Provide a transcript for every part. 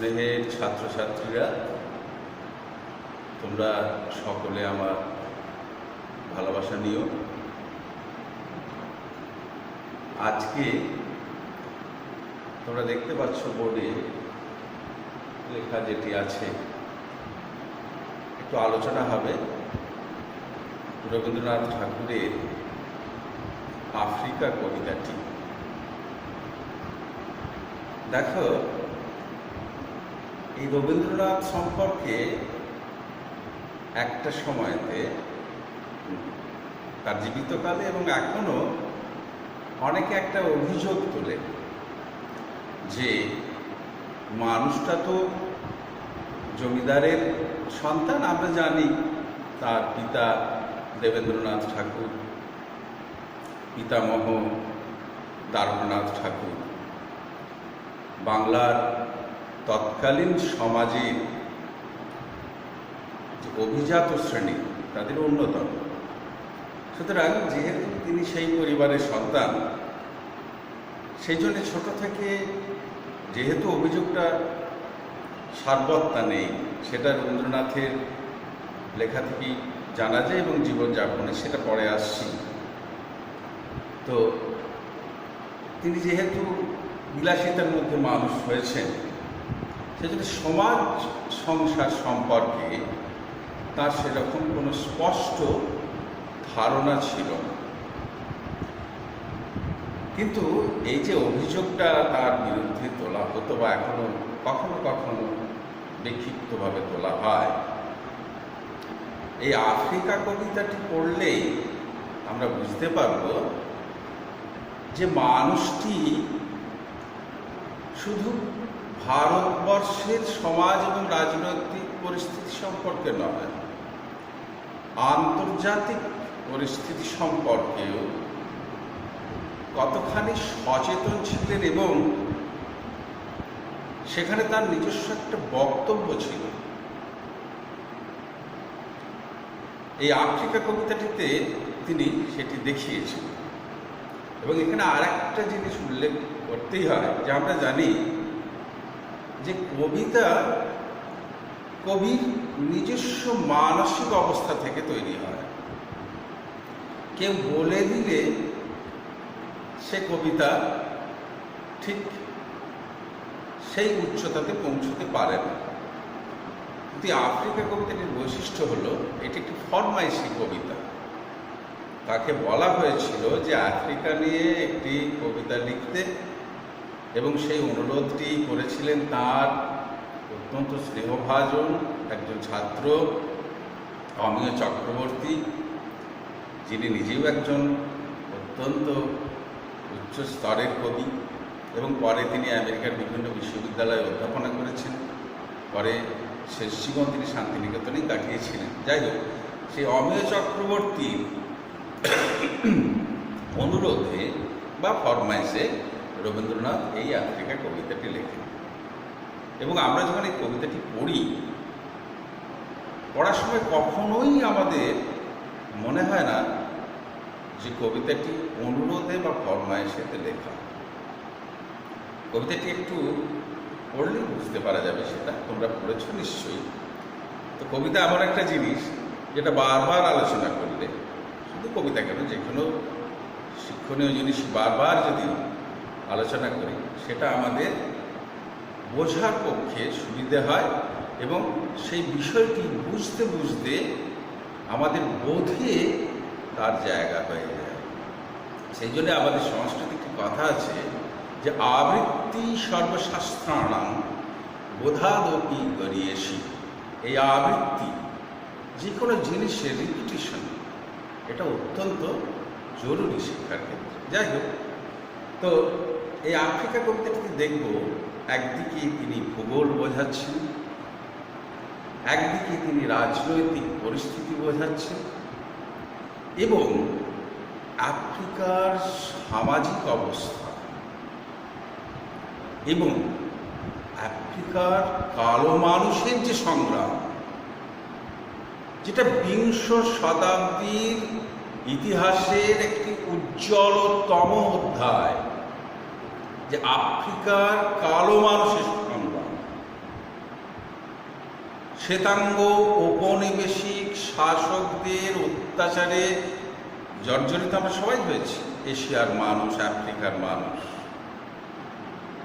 স্নেহের ছাত্রছাত্রীরা, তোমরা সকলে আমার ভালোবাসা নিও। আজকে তোমরা দেখতে পাচ্ছ বোর্ডে লেখা যেটি আছে, একটু আলোচনা হবে রবীন্দ্রনাথ ঠাকুরের আফ্রিকা কবিতাটি। দেখো, এই রবীন্দ্রনাথ সম্পর্কে একটা সময়তে তার জীবিতকালে এবং এখনো অনেকে একটা অভিযোগ তোলে যে মানুষটা তো জমিদারের সন্তান। আমরা জানি তার পিতা দেবেন্দ্রনাথ ঠাকুর, পিতামহ দ্বারকানাথ ঠাকুর বাংলার তৎকালীন সমাজের যে অভিজাত শ্রেণী তাদের অন্যতম। সুতরাং যেহেতু তিনি সেই পরিবারের সন্তান, সেই জন্য ছোট থেকে যেহেতু অভিযোগটা সারবত্তা নেই, সেটা রবীন্দ্রনাথের লেখা থেকেই জানা যায় এবং জীবনযাপনে সেটা পরে আসছি। তো তিনি যেহেতু বিলাসিতার মধ্যে মানুষ হয়েছেন, সেজন্য সমাজ সংসার সম্পর্কে তার সেরকম কোনো স্পষ্ট ধারণা ছিল না। কিন্তু এই যে অভিযোগটা তার বিরুদ্ধে তোলা হতো বা এখনো কখনো কখনো বিক্ষিপ্তভাবে তোলা হয়, এই আফ্রিকা কবিতাটি পড়লেই আমরা বুঝতে পারব যে মানুষটি শুধু ভারতবর্ষের সমাজ এবং রাজনৈতিক পরিস্থিতি সম্পর্কে নয়, আন্তর্জাতিক পরিস্থিতি সম্পর্কেও কতখানি সচেতন ছিলেন এবং সেখানে তার নিজস্ব একটা বক্তব্য ছিল। এই আফ্রিকা কবিতাটিতে তিনি সেটি দেখিয়েছেন। এবং এখানে আর একটা জিনিস উল্লেখ করতেই হয় যে আমরা জানি যে কবিতা কবির নিজস্ব মানসিক অবস্থা থেকে তৈরি হয়। কেউ বলে দিলে সে কবিতা ঠিক সেই উচ্চতাতে পৌঁছতে পারে না। কিন্তু আফ্রিকা কবিতাটির বৈশিষ্ট্য হলো এটি একটি ফরমাইশি কবিতা। তাকে বলা হয়েছিল যে আফ্রিকা নিয়ে একটি কবিতা লিখতে, এবং সেই অনুরোধটি করেছিলেন তার অত্যন্ত স্নেহভাজন একজন ছাত্র অমিয় চক্রবর্তী, যিনি নিজেও একজন অত্যন্ত উচ্চ স্তরের কবি এবং পরে তিনি আমেরিকার বিভিন্ন বিশ্ববিদ্যালয়ে অধ্যাপনা করেছেন। পরে শেষ জীবন তিনি শান্তিনিকেতনেই কাটিয়েছিলেন। যাই হোক, সেই অমিয় চক্রবর্তীর অনুরোধে বা ফরমাইশে রবীন্দ্রনাথ এই আফ্রিকা কবিতাটি লেখেন। এবং আমরা যখন এই কবিতাটি পড়ার সময় কখনোই আমাদের মনে হয় না যে কবিতাটি অনুরোধে বা ফরমাইশেতে লেখা। কবিতাটি একটু পড়লেই বুঝতে পারা যাবে, সেটা তোমরা পড়েছ নিশ্চয়ই। তো কবিতা এমন একটা জিনিস যেটা বারবার আলোচনা করলে, শুধু কবিতা কেন, যে কোনো শিক্ষণীয় জিনিস বারবার যদি আলোচনা করি সেটা আমাদের বোঝার পক্ষে সুবিধে হয় এবং সেই বিষয়টি বুঝতে বুঝতে আমাদের বোধে তার জায়গা হয়ে যায়। সেই জন্য আমাদের সংস্কৃতির একটি কথা আছে যে আবৃত্তি সর্বশাস্ত্রাণাং বোধাদপি গরিয়েসি। এই আবৃত্তি, যে কোনো জিনিসের রিপিটিশন, এটা অত্যন্ত জরুরি শিক্ষার ক্ষেত্রে। যাই হোক, তো এই আফ্রিকা কবিতাটিতে দেখব একদিকে তিনি ভূগোল বোঝাচ্ছেন, একদিকে তিনি রাজনৈতিক পরিস্থিতি বোঝাচ্ছেন এবং আফ্রিকার সামাজিক অবস্থা এবং আফ্রিকার কালো মানুষের যে সংগ্রাম, যেটা বিংশ শতাব্দীর ইতিহাসের একটি উজ্জ্বলতম অধ্যায়, যে আফ্রিকার কালো মানুষের সংগ্রাম, শ্বেতাঙ্গ ঔপনিবেশিক শাসকদের অত্যাচারে জর্জরিত আমরা সবাই হয়েছি, এশিয়ার মানুষ, আফ্রিকার মানুষ।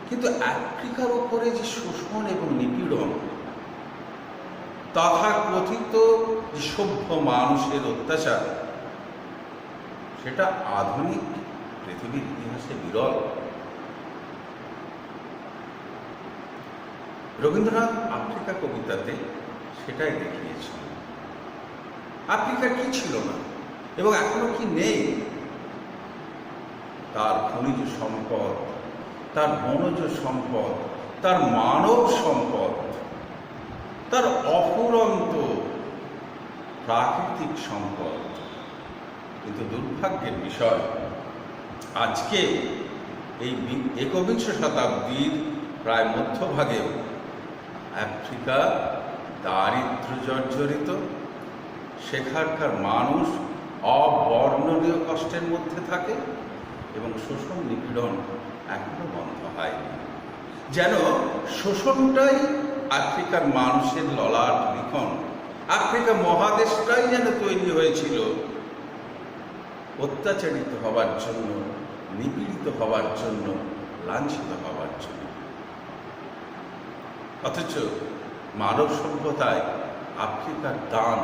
কিন্তু আফ্রিকার ওপরে যে শোষণ এবং নিপীড়ন, তথাকথিত যে সভ্য মানুষের অত্যাচার, সেটা আধুনিক পৃথিবীর ইতিহাসে বিরল। রবীন্দ্রনাথ আফ্রিকা কবিতাতে সেটাই দেখিয়েছেন। আফ্রিকার কি ছিল না এবং এখনো কি নেই? তার খনিজ সম্পদ, তার বনজ সম্পদ, তার মানব সম্পদ, তার অফুরন্ত প্রাকৃতিক সম্পদ। কিন্তু দুর্ভাগ্যের বিষয়, আজকে এই একবিংশ শতাব্দীর প্রায় মধ্যভাগেও আফ্রিকা দারিদ্র জর্জরিত, সেখানকার মানুষ অবর্ণনীয় কষ্টের মধ্যে থাকে এবং শোষণ নিপীড়ন এখনো বন্ধ হয়নি। যেন শোষণটাই আফ্রিকার মানুষের ললাট লিখন। আফ্রিকা মহাদেশটাই যেন তৈরি হয়েছিল অত্যাচারিত হওয়ার জন্য, নিপীড়িত হওয়ার জন্য, লাঞ্ছিত হওয়ার জন্য। অথচ মানব সভ্যতায় আফ্রিকার দান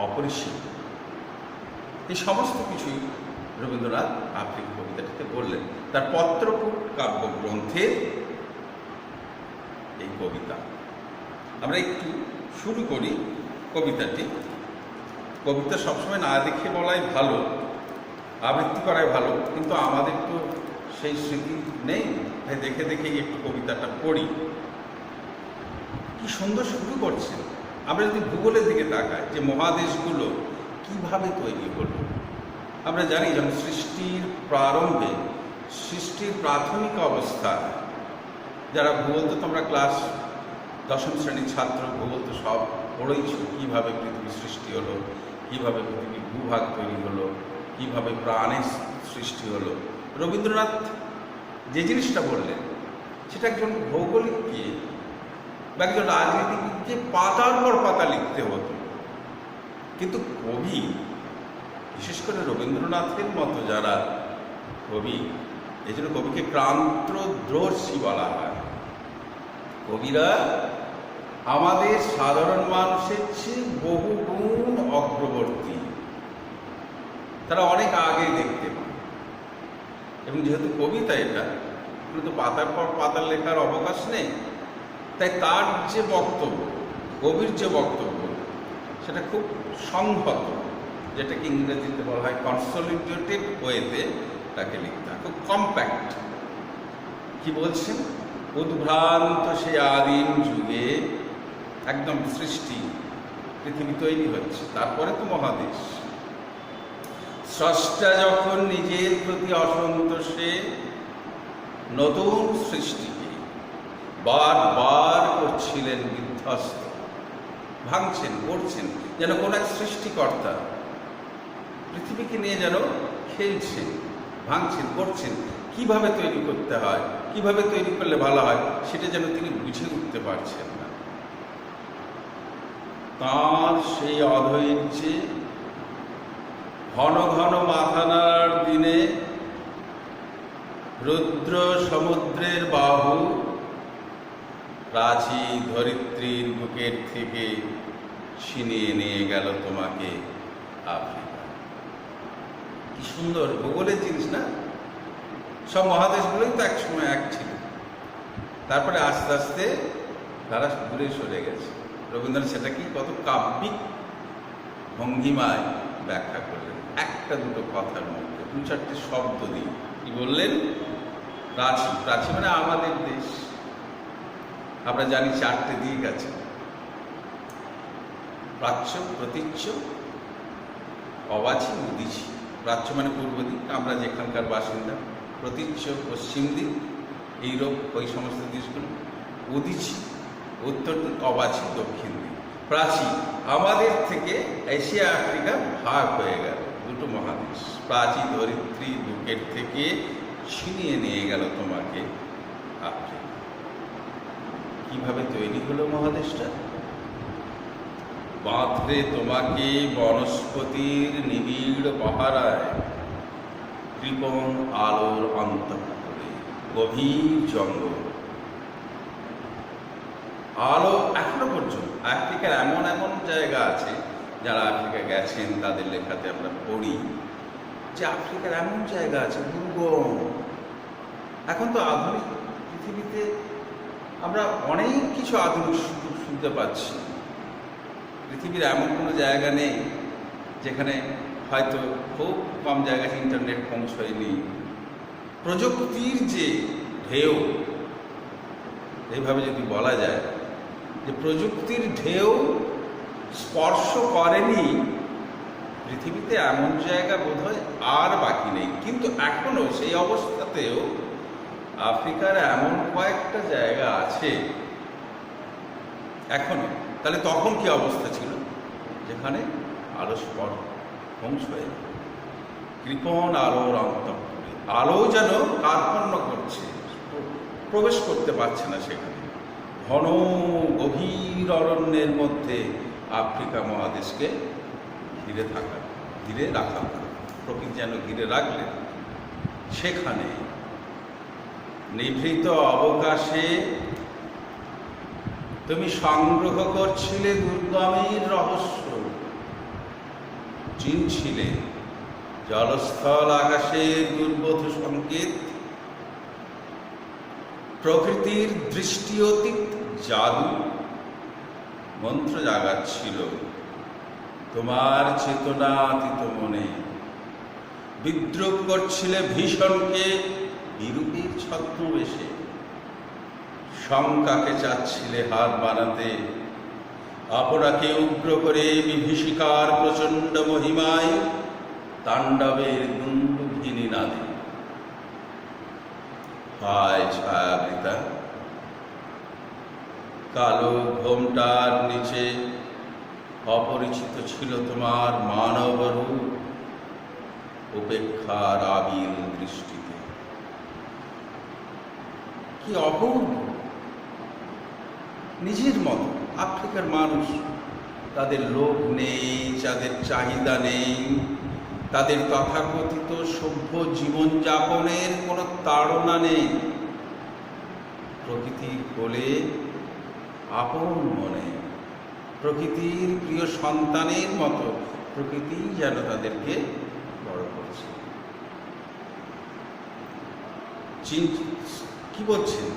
অপরিসীম। এই সমস্ত কিছুই রবীন্দ্রনাথ আফ্রিকা কবিতাটিতে বললেন। তার পত্রকূট কাব্যগ্রন্থের এই কবিতা আমরা একটু শুরু করি। কবিতা সবসময় না দেখে বলাই ভালো, আবৃত্তি করাই ভালো, কিন্তু আমাদের তো সেই স্মৃতি নেই, তাই দেখে দেখেই একটু কবিতাটা পড়ি। কি সুন্দর শুরু করছেন। আমরা যদি ভূগোলের দিকে তাকাই যে মহাদেশগুলো কিভাবে তৈরি হলো, আমরা জানি যেমন সৃষ্টির প্রারম্ভে, সৃষ্টির প্রাথমিক অবস্থা, যারা ভূগোল তো তোমরা ক্লাস 10ম শ্রেণীর ছাত্র, ভূগোল তো সব পড়েইছ, কীভাবে পৃথিবীর সৃষ্টি হলো, কীভাবে পৃথিবীর ভূভাগ তৈরি হলো, কীভাবে প্রাণের সৃষ্টি হলো। রবীন্দ্রনাথ যে জিনিসটা বললেন সেটা একজন ভৌগোলিককে বা একজন রাজনীতিবিদকে পাতার পর পাতা লিখতে হতো, কিন্তু কবি, বিশেষ করে রবীন্দ্রনাথের মতো যারা কবি, এই জন্য কবিকে ক্রান্তদর্শী বলা হয়। কবিরা আমাদের সাধারণ মানুষের চেয়ে বহু গুণ অগ্রবর্তী, তারা অনেক আগে দেখতে পান। এবং যেহেতু কবিতা এটা, কিন্তু পাতার পর পাতার লেখার অবকাশ নেই, তাই তার যে বক্তব্য, কবির যে বক্তব্য, সেটা খুব সংহত, যেটাকে ইংরেজিতে বলা হয় কনসলিডেটেড ওয়েতে তাকে লিখতে হয়, খুব কম্প্যাক্ট। কি বলছেন? উদ্ভ্রান্ত সে আদিম যুগে একদম সৃষ্টি, পৃথিবী তৈরি হচ্ছে, তারপরে তো মহাদেশ। স্রষ্টা যখন নিজের প্রতি অসন্তোষে নতুন সৃষ্টিকে বারবার করছিলেন বিধ্বস্ত, ভাঙছেন, করছেন, যেন কোন এক সৃষ্টিকর্তা পৃথিবীকে নিয়ে যেন খেলছেন, ভাঙছেন, করছেন, কিভাবে তৈরি করতে হয়, কিভাবে তৈরি করলে ভালো হয়, সেটা যেন তিনি বুঝে উঠতে পারছেন না। তাঁর সেই অধৈর্যে ঘন ঘন মাথা নাড়ার দিনে রুদ্র সমুদ্রের বাহু প্রাচী ধরিত্রীর বুকের থেকে ছিনিয়ে নিয়ে গেল তোমাকে আফ্রিকা। কি সুন্দর ভূগোলের জিনিস না? সব মহাদেশগুলোই তো এক সময় এক ছিল, তারপরে আস্তে আস্তে তারা দূরে সরে গেছে। রবীন্দ্রনাথ সেটা কি কত কাব্যিক ভঙ্গিমায় ব্যাখ্যা করলেন, একটা দুটো কথার মধ্যে 2-4টে শব্দ দিয়ে। কি বললেন? প্রাচী, প্রাচী মানে আমাদের দেশ। আমরা জানি 4টে দিক আছে, প্রাচ্য, প্রতীচ্য, অবাচী, উদীচী। প্রাচ্য মানে পূর্ব দিক, আমরা যেখানকার বাসিন্দা। প্রতীচ্য পশ্চিম দিক, ইউরোপ, ওই সমস্ত দেশগুলো। উদীচী উত্তর দিক, অবাচী দক্ষিণ দিক। প্রাচী আমাদের থেকে এশিয়া আফ্রিকা ভাগ হয়ে গেল, দুটো মহাদেশ। প্রাচী ধরিত্রী বুকের থেকে ছিনিয়ে নিয়ে গেল তোমাকে আফ্রিকা। কিভাবে তৈরি হলো মহাদেশটা? বাঁধলে তোমাকে বনস্পতির নিবিড় পাহারায়, কৃপণ আলোর অন্তঃপুরে গভীর জঙ্গল। আলো এখনো পর্যন্ত আফ্রিকার এমন এমন জায়গা আছে, যারা আফ্রিকা গেছেন তাদের লেখাতে আমরা পড়ি যে আফ্রিকার এমন জায়গা আছে দুর্গম। এখন তো আধুনিক পৃথিবীতে আমরা অনেক কিছু আধুনিক শুনতে পাচ্ছি। পৃথিবীর এমন কোনো জায়গা নেই যেখানে হয়তো খুব কম জায়গায় ইন্টারনেট পৌঁছয়নি। প্রযুক্তির যে ঢেউ, এইভাবে যদি বলা যায় যে প্রযুক্তির ঢেউ স্পর্শ করেনি পৃথিবীতে এমন জায়গা বোধহয় আর বাকি নেই। কিন্তু এখনো সেই অবস্থাতেও আফ্রিকার এমন কয়েকটা জায়গা আছে এখনো। তাহলে তখন কি অবস্থা ছিল? যেখানে আলো স্পর্শ পৌঁছয়, কৃপণ আলোর অন্তঃপুরে, আলো যেন কার্পণ্য করছে, প্রবেশ করতে পারছে না সেখানে। ঘন গভীর অরণ্যের মধ্যে আফ্রিকা মহাদেশকে ঘিরে রাখা, প্রকৃতি যেন ঘিরে রাখলেন। সেখানে নিভৃত অবকাশে তুমি সংগ্রহ করছিলে দুর্গমের রহস্য, চিনছিলে জলস্থল আকাশের দুর্বোধ সংকেত, প্রকৃতির দৃষ্টি অতীত জাদু মন্ত্র জাগাচ্ছিল তোমার চেতনাতীত মনে। বিদ্রুপ করছিলে ভীষণকে বিরূপের ছদ্মবেশে, শঙ্কাকে চাচ্ছিলে হার বানাতে, আপনাকে উগ্র করে বিভীষিকার প্রচণ্ড মহিমায় তাণ্ডবের দুন্দুভিনী নাদে। হায় ছায়াবৃতা, কালো ঘোমটার নিচে অপরিচিত ছিল তোমার মানব রূপ, উপেক্ষার আবিল দৃষ্টিতে। কি অপূর্ব! নিজের মতো আফ্রিকার মানুষ, তাদের লোভ নেই, তাদের চাহিদা নেই, তাদের তথাকথিত সভ্য জীবনযাপনের কোনো তাড়না নেই। প্রকৃতির কোলে আপন মনে, প্রকৃতির প্রিয় সন্তানের মতো প্রকৃতি যেন তাদেরকে বড় করছে। কি বলছেন?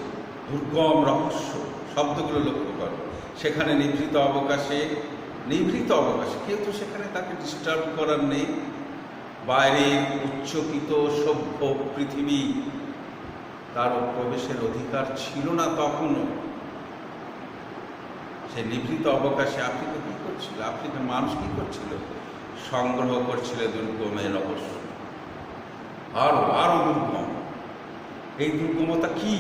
দুর্গম রহস্য শব্দগুলো লক্ষ্য করো। সেখানে নিভৃত অবকাশে কেউ তো সেখানে তাকে ডিস্টার্ব করার নেই। বাইরের উচ্চকিত সভ্য পৃথিবী তার প্রবেশের অধিকার ছিল না তখনও। সে নিভৃত অবকাশে আফ্রিকা কী করছিল? আফ্রিকার মানুষ কী করছিল? সংগ্রহ করছিল দুর্গমের রহস্য। আরো দুর্গম। এই দুর্গমতা কি,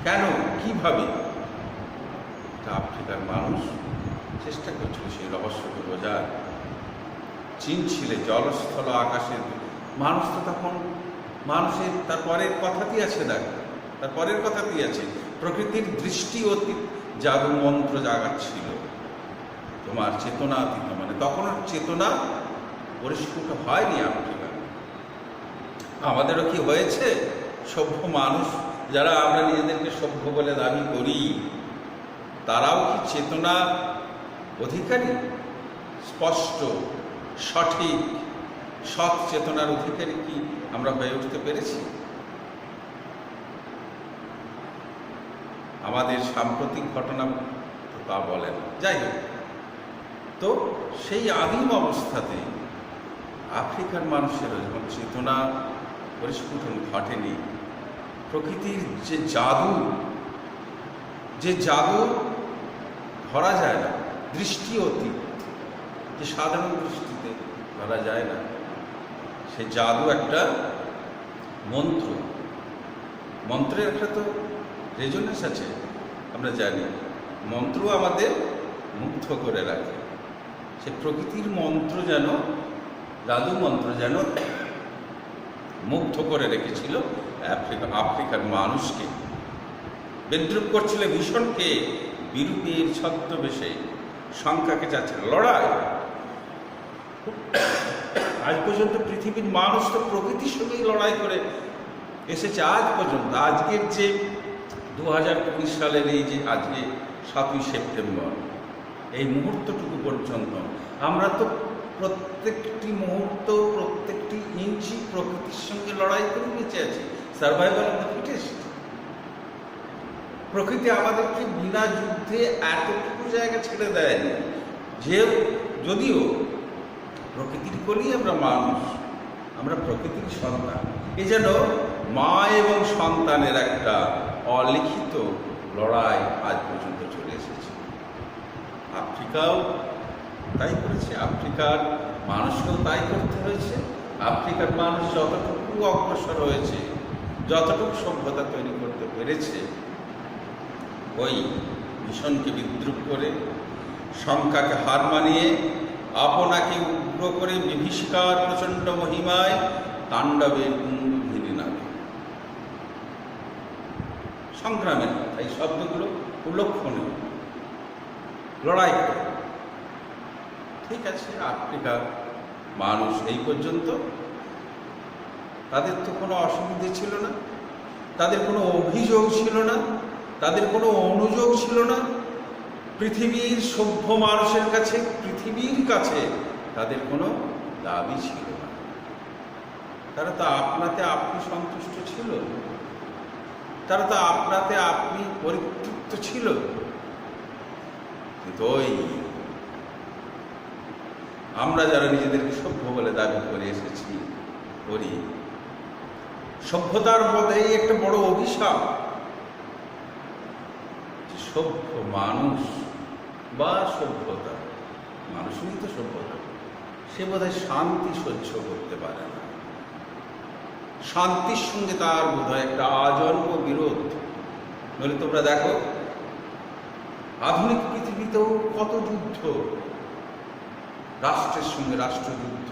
কেন, কিভাবে? আফ্রিকার মানুষ চেষ্টা করছিল সেই রহস্যকে বোঝার। চিনছিলে জলস্থল আকাশের। মানুষ তো তখন মানুষের তারপরের কথাতেই আছে, তারপরের কথাতেই আছে প্রকৃতির দৃষ্টি অতীত জাদু মন্ত্র জাগাচ্ছিল তোমার চেতনাতীত মানে। তখন চেতনা পরিস্ফুট হয়নি আফ্রিকা। আমাদেরও কি হয়েছে? সভ্য মানুষ যারা আমরা নিজেদেরকে সভ্য বলে দাবি করি, তারাও কি চেতনা অধিকারী? স্পষ্ট, সঠিক, সৎ চেতনার অধিকারী কি আমরা হয়ে উঠতে পেরেছি? আমাদের সাম্প্রতিক ঘটনা তা বলে না। যাই হোক, তো সেই আদিম অবস্থাতে আফ্রিকার মানুষেরও যখন চেতনা পরিস্ফুটন ঘটেনি, প্রকৃতির যে জাদু ধরা যায় না, দৃষ্টি অতীত, যে সাধারণ দৃষ্টিতে ধরা যায় না, সে জাদু একটা মন্ত্রের একটা তো রেজনেন্স আছে। আমরা জানি মন্ত্র আমাদের মুগ্ধ করে রাখে। সে প্রকৃতির মন্ত্র যেন, জাদু মন্ত্র যেন মুগ্ধ করে রেখেছিল আফ্রিকার মানুষকে। বিদ্রুপ করছিল ভীষণকে বিরূপের ছদ্মবেশে, সংখ্যাকে চাচ্ছে না, লড়াই। আজ পর্যন্ত পৃথিবীর মানুষ তো প্রকৃতির সঙ্গেই লড়াই করে এসেছে আজ পর্যন্ত। আজকের যে 2020 সালের এই যে আজকে 7ই সেপ্টেম্বর, এই মুহূর্তটুকু পর্যন্ত আমরা তো প্রত্যেকটি মুহূর্ত, প্রত্যেকটি ইঞ্চি প্রকৃতির সঙ্গে লড়াই করে বেঁচে আছি। Survival of the fittest. প্রকৃতি আমাদেরকে বিনা যুদ্ধে এতটুকু জায়গা ছেড়ে দেয়নি, যে যদিও প্রকৃতির কোলেই আমরা মানুষ, আমরা প্রকৃতির সন্তান। এ যেন মা এবং সন্তানের একটা অলিখিত লড়াই আজ পর্যন্ত চলে এসেছে। আফ্রিকাও তাই করেছে, আফ্রিকার মানুষকেও তাই করতে হয়েছে। আফ্রিকার মানুষ যতটুকু অগ্রসর হয়েছে, যতটুকু সভ্যতা তৈরি করতে পেরেছে, ওই মিশনকে বিদ্রুপ করে, সংখ্যাকে হার মানিয়ে, আপনাকে উগ্র করে বিভীষিকার প্রচণ্ড মহিমায় তাণ্ডবের কুম্ভীর নামে সংগ্রামের কথা। এই শব্দগুলো উল্লেখনীয়। লড়াই করে, ঠিক আছে, আফ্রিকার মানুষ এই পর্যন্ত তাদের তো কোনো অসুবিধে ছিল না, তাদের কোনো অভিযোগ ছিল না, তাদের কোনো অনুযোগ ছিল না। পৃথিবীর সভ্য মানুষের কাছে, পৃথিবীর কাছে তাদের কোনো দাবি ছিল না। তারা তো আপনাতে আপনি সন্তুষ্ট ছিল, তারা তো আপনাতে আপনি পরিতৃপ্ত ছিল। কিন্তু ওই আমরা যারা নিজেদেরকে সভ্য বলে দাবি করে এসেছি, করি, সভ্যতার মধ্যেই একটা বড় অভিশাপ, যে সভ্য মানুষ বা সভ্যতা, মানুষই তো সভ্যতা, সে বোধহয় শান্তি সহ্য করতে পারে না। শান্তির সঙ্গে তার বোধহয় একটা আজন্ম বিরোধ। নইলে তোমরা দেখো আধুনিক পৃথিবীতেও কত যুদ্ধ, রাষ্ট্রের সঙ্গে রাষ্ট্রযুদ্ধ,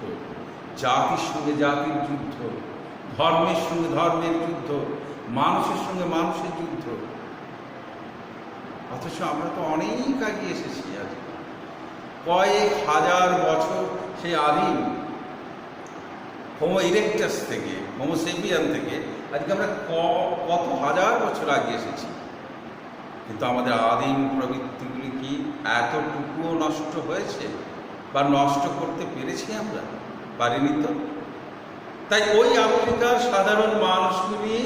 জাতির সঙ্গে জাতির যুদ্ধ, ধর্মের সঙ্গে ধর্মের যুদ্ধ, মানুষের সঙ্গে মানুষের যুদ্ধ। অথচ আমরা তো অনেক আগে এসেছি। আজ কয়েক হাজার বছর সেই আদিম হোমো ইরেক্টাস থেকে, হোমো সেপিয়ান থেকে আজকে আমরা কত হাজার বছর আগে এসেছি। কিন্তু আমাদের আদিম প্রবৃত্তিগুলি কি এতটুকুও নষ্ট হয়েছে বা নষ্ট করতে পেরেছি আমরা? পারিনি তো। তাই ওই আফ্রিকার সাধারণ মানুষগুলি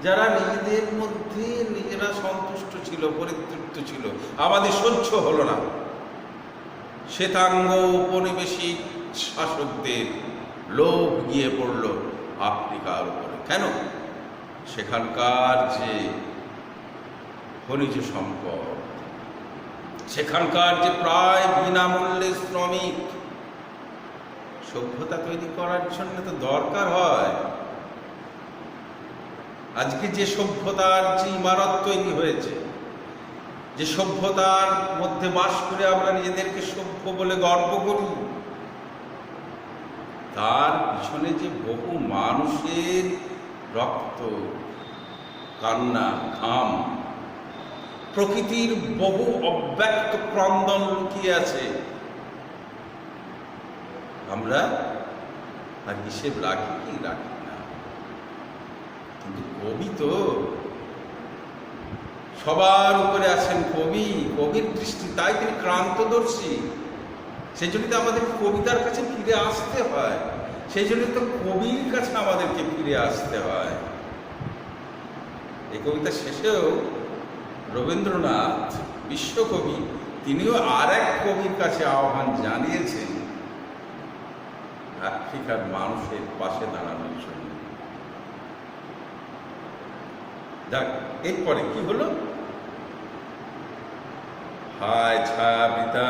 যারা নিজেদের মধ্যে নিজেরা সন্তুষ্ট ছিল, পরিতৃপ্ত ছিল, আমাদের সহ্য হলো না শ্বেতাঙ্গ উপনিবেশিক শাসকদের লোভ গিয়ে পড়ল আফ্রিকার উপরে। কেন? সেখানকার যে খনিজ সম্পদ, সেখানকার যে প্রায় বিনামূল্যে শ্রমিক, সভ্যতা তৈরি করার জন্য তো দরকার হয়। আজকে যে সভ্যতার যে ইমারত তৈরি হয়েছে, যে সভ্যতার মধ্যে বাস করে আমরা নিজেদেরকে সভ্য বলে গর্ব করি, তার পিছনে যে বহু মানুষের রক্ত, কান্না, ঘাম, প্রকৃতির বহু অব্যক্ত ক্রন্দন লুকিয়ে আছে, আমরা তার হিসেব রাখি কি রাখি না। কিন্তু কবি তো সবার উপরে আছেন, কবি, কবির দৃষ্টি, তাই তিনি ক্রান্তদর্শী। সেই জন্য তো আমাদের কবিতার কাছে ফিরে আসতে হয়, সেই জন্য তো কবির কাছে আমাদেরকে ফিরে আসতে হয়। এই কবিতা শেষেও রবীন্দ্রনাথ, বিশ্বকবি, তিনিও আর এক কবির কাছে আহ্বান জানিয়েছেন আফ্রিকার মানুষের পাশে দাঁড়ানোর জন্য। যাক, এরপরে কি হলো? হায় ছায়াবৃতা,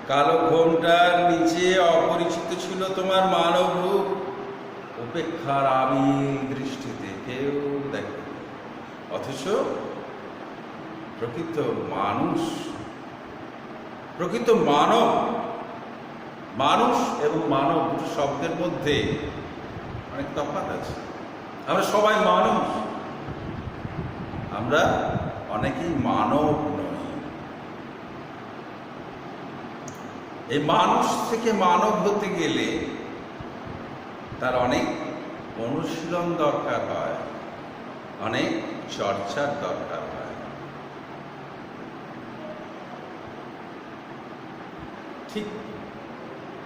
কালো ঘোমটার নিচে অপরিচিত ছিল তোমার মানব রূপ, উপেক্ষার আবির দৃষ্টিতে কেউ দেখে। অথচ প্রকৃত মানুষ, প্রকৃত মানব, মানুষ এবং মানব দুটো শব্দের মধ্যে অনেক তফাৎ আছে। আমরা সবাই মানুষ, আমরা অনেকেই মানব নই। এই মানুষ থেকে মানব হতে গেলে তার অনেক অনুশীলন দরকার হয়, অনেক চর্চার দরকার হয়। ঠিক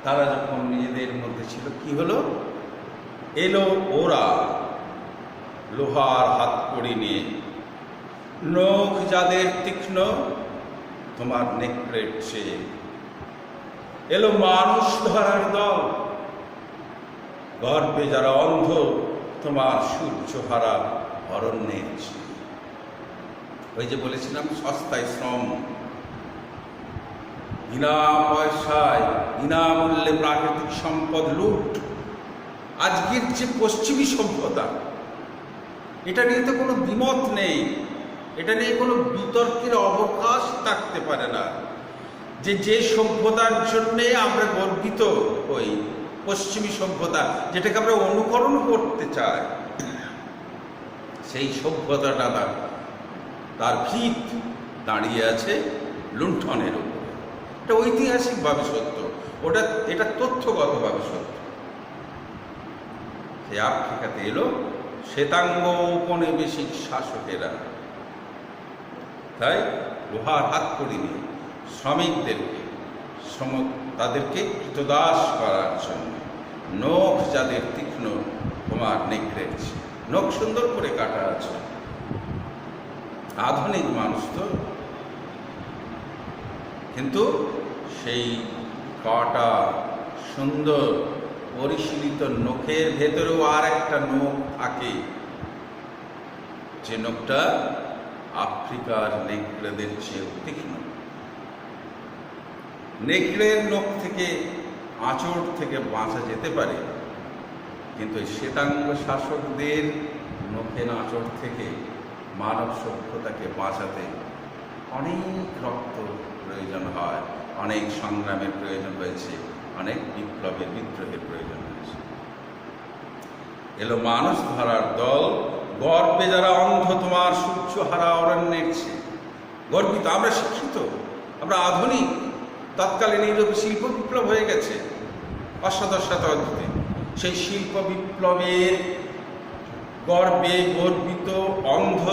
তারা যখন নিজেদের মধ্যে ছিল, কি হলো, এলো ওরা লোহার হাতকড়ি নিয়ে, নখ যাদের তীক্ষ্ণ তোমার নেকড়ের চেয়ে, এলো মানুষ ধরার দল, গর্বে যারা অন্ধ তোমার সূর্যহারা অরণ্যের চেয়ে। ওই যে বলেছিলাম সস্তায় শ্রম, বিনা পয়সায় বিনামূল্যে প্রাকৃতিক সম্পদ লুট। আজকের যে পশ্চিমী সভ্যতা, এটা নিয়ে তো কোনো দ্বিমত নেই, এটা নিয়ে কোনো বিতর্কের অবকাশ থাকতে পারে না। যে সভ্যতার জন্যে আমরা গর্বিত হই, পশ্চিমী সভ্যতা, যেটাকে আমরা অনুকরণ করতে চাই, সেই সভ্যতাটা তার ভিত দাঁড়িয়ে আছে লুণ্ঠনের উপরে। এটা ঐতিহাসিকভাবে সত্য, এটা তথ্যগতভাবে সত্য। সে আফ্রিকাতে এলো শ্বেতাঙ্গ উপনিবেশিক শাসকেরা, তাই লোহার হাতকড়ি নিয়ে শ্রমিকদেরকে তাদেরকে কৃতদাস করার জন্য, নখ যাদের তীক্ষ্ণ তোমার নেকড়ের চেয়ে, নখ সুন্দর করে কাটা আছে। আধুনিক মানুষ তো, কিন্তু সেই কাটা সুন্দর পরিশীলিত নখের ভেতরেও আর একটা নখ থাকে, যে নখটা আফ্রিকার নেকড়েদের চেয়েও তীক্ষ্ণ। নেকড়ের নখ থেকে, আঁচড় থেকে বাঁচা যেতে পারে, কিন্তু শ্বেতাঙ্গ শাসকদের নখের আঁচড় থেকে মানব সভ্যতাকে বাঁচাতে অনেক রক্ত প্রয়োজন হয়, অনেক সংগ্রামের প্রয়োজন হয়েছে, অনেক বিপ্লবের বিদ্রোহের প্রয়োজন হয়েছে। এলো মানুষ ধরার দল, গর্বে যারা অন্ধ তোমার সূর্যহারা অরণ্যের চেয়ে। গর্বিত, আমরা শিক্ষিত, আমরা আধুনিক। তৎকালীন ইউরোপে শিল্প বিপ্লব হয়ে গেছে অষ্টাদশ শতাব্দীতে। সেই শিল্প বিপ্লবের গর্বে গর্বিত অন্ধ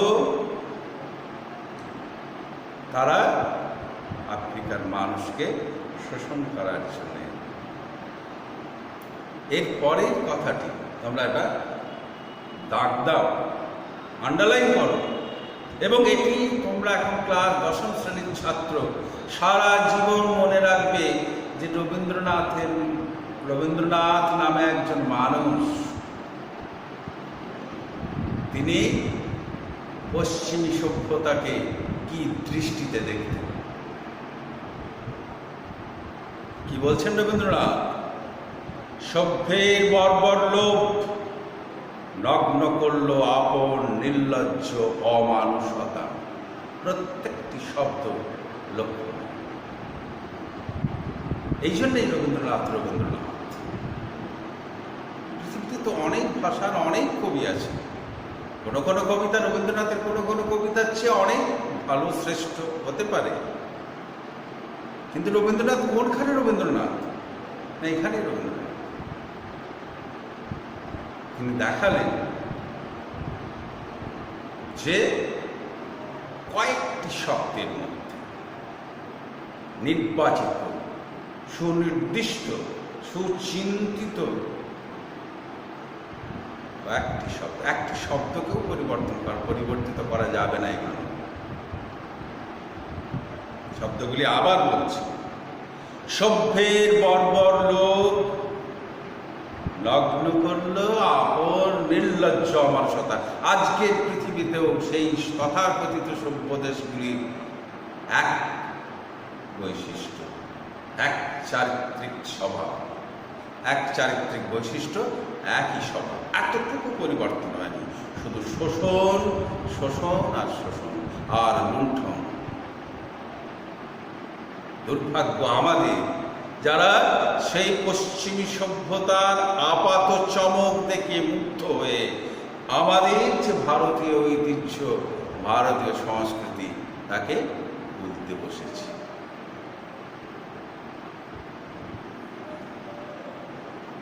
তারা আফ্রিকার মানুষকে শোষণ করার জন্য। এর পরের কথাটি তোমরা এটা দাগ দাও, আন্ডারলাইন করো, এবং এটি তোমরা এখন ক্লাস 10ম শ্রেণীর ছাত্র, সারা জীবন মনে রাখবে যে রবীন্দ্রনাথ নামে একজন মানুষ, তিনি পশ্চিমী সভ্যতাকে কি দৃষ্টিতে দেখতেন। কি বলছেন রবীন্দ্রনাথ? সভ্যের বর্বর লোভ নগ্ন করল আপন নির্লজ্জ অমানুষতা। প্রত্যেকটি শব্দ লক্ষ্য। এই জন্যই রবীন্দ্রনাথ। পৃথিবীতে তো অনেক ভাষার অনেক কবি আছে, কোনো কোনো কবিতা রবীন্দ্রনাথের কোনো কোনো কবিতার চেয়ে অনেক ভালো, শ্রেষ্ঠ হতে পারে, কিন্তু রবীন্দ্রনাথ কোনখানে রবীন্দ্রনাথ না এখানেই রবীন্দ্রনাথ। তিনি দেখালেন যে কয়েকটি শব্দের মধ্যে নির্বাচিত, সুনির্দিষ্ট, সুচিন্তিত একটি শব্দকেও পরিবর্তিত করা যাবে না এখানে। শব্দগুলি আবার বলছি। সভ্যের বর্বর লোক লগ্ন করল আপন নির্লজ্জ অমানুষতা। আজকের পৃথিবীতেও সেই তথাকথিত সভ্য দেশগুলির এক বৈশিষ্ট্য, এক চারিত্রিক স্বভাব, এক চারিত্রিক বৈশিষ্ট্য, একই স্বভাব। এতটুকু পরিবর্তন হয়নি, শুধু শোষণ আর লুণ্ঠন। দুর্ভাগ্য আমাদের, যারা সেই পশ্চিমী সভ্যতার আপাত চমক দেখে মুগ্ধ হয়ে আমাদের যে ভারতীয় ঐতিহ্য, ভারতীয় সংস্কৃতি, তাকে ভুলতে বসেছি।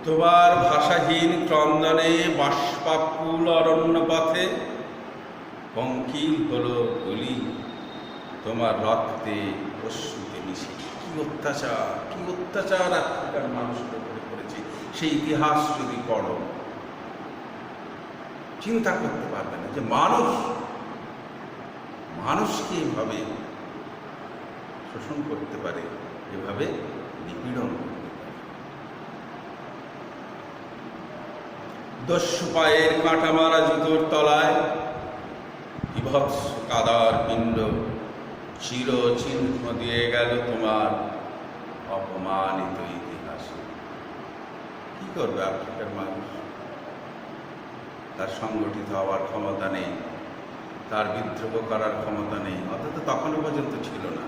তোমার ভাষাহীন ক্রন্দনে বাষ্পাকুল অরণ্য পথে পঙ্কিল হলো গুলি তোমার রক্তে অশ্রুতে মিশে। কি অত্যাচার আফ্রিকার মানুষের উপরে করেছে, সেই ইতিহাস যদি পড়ো চিন্তা করতে পারবে না যে মানুষকে এভাবে শোষণ করতে পারে, এভাবে নিপীড়ন করতে পারে। দস্যু পায়ের কাঁটা মারা জুতোর তলায় বিভৎস কাদার পিণ্ড চির চিহ্ন দিয়ে গেল তোমার অপমানিত ইতিহাসে। কি করবে আফ্রিকার মানুষ? তার সংগঠিত হওয়ার ক্ষমতা নেই, তার বিদ্রোহ করার ক্ষমতা নেই, অথচ তখনও পর্যন্ত ছিল না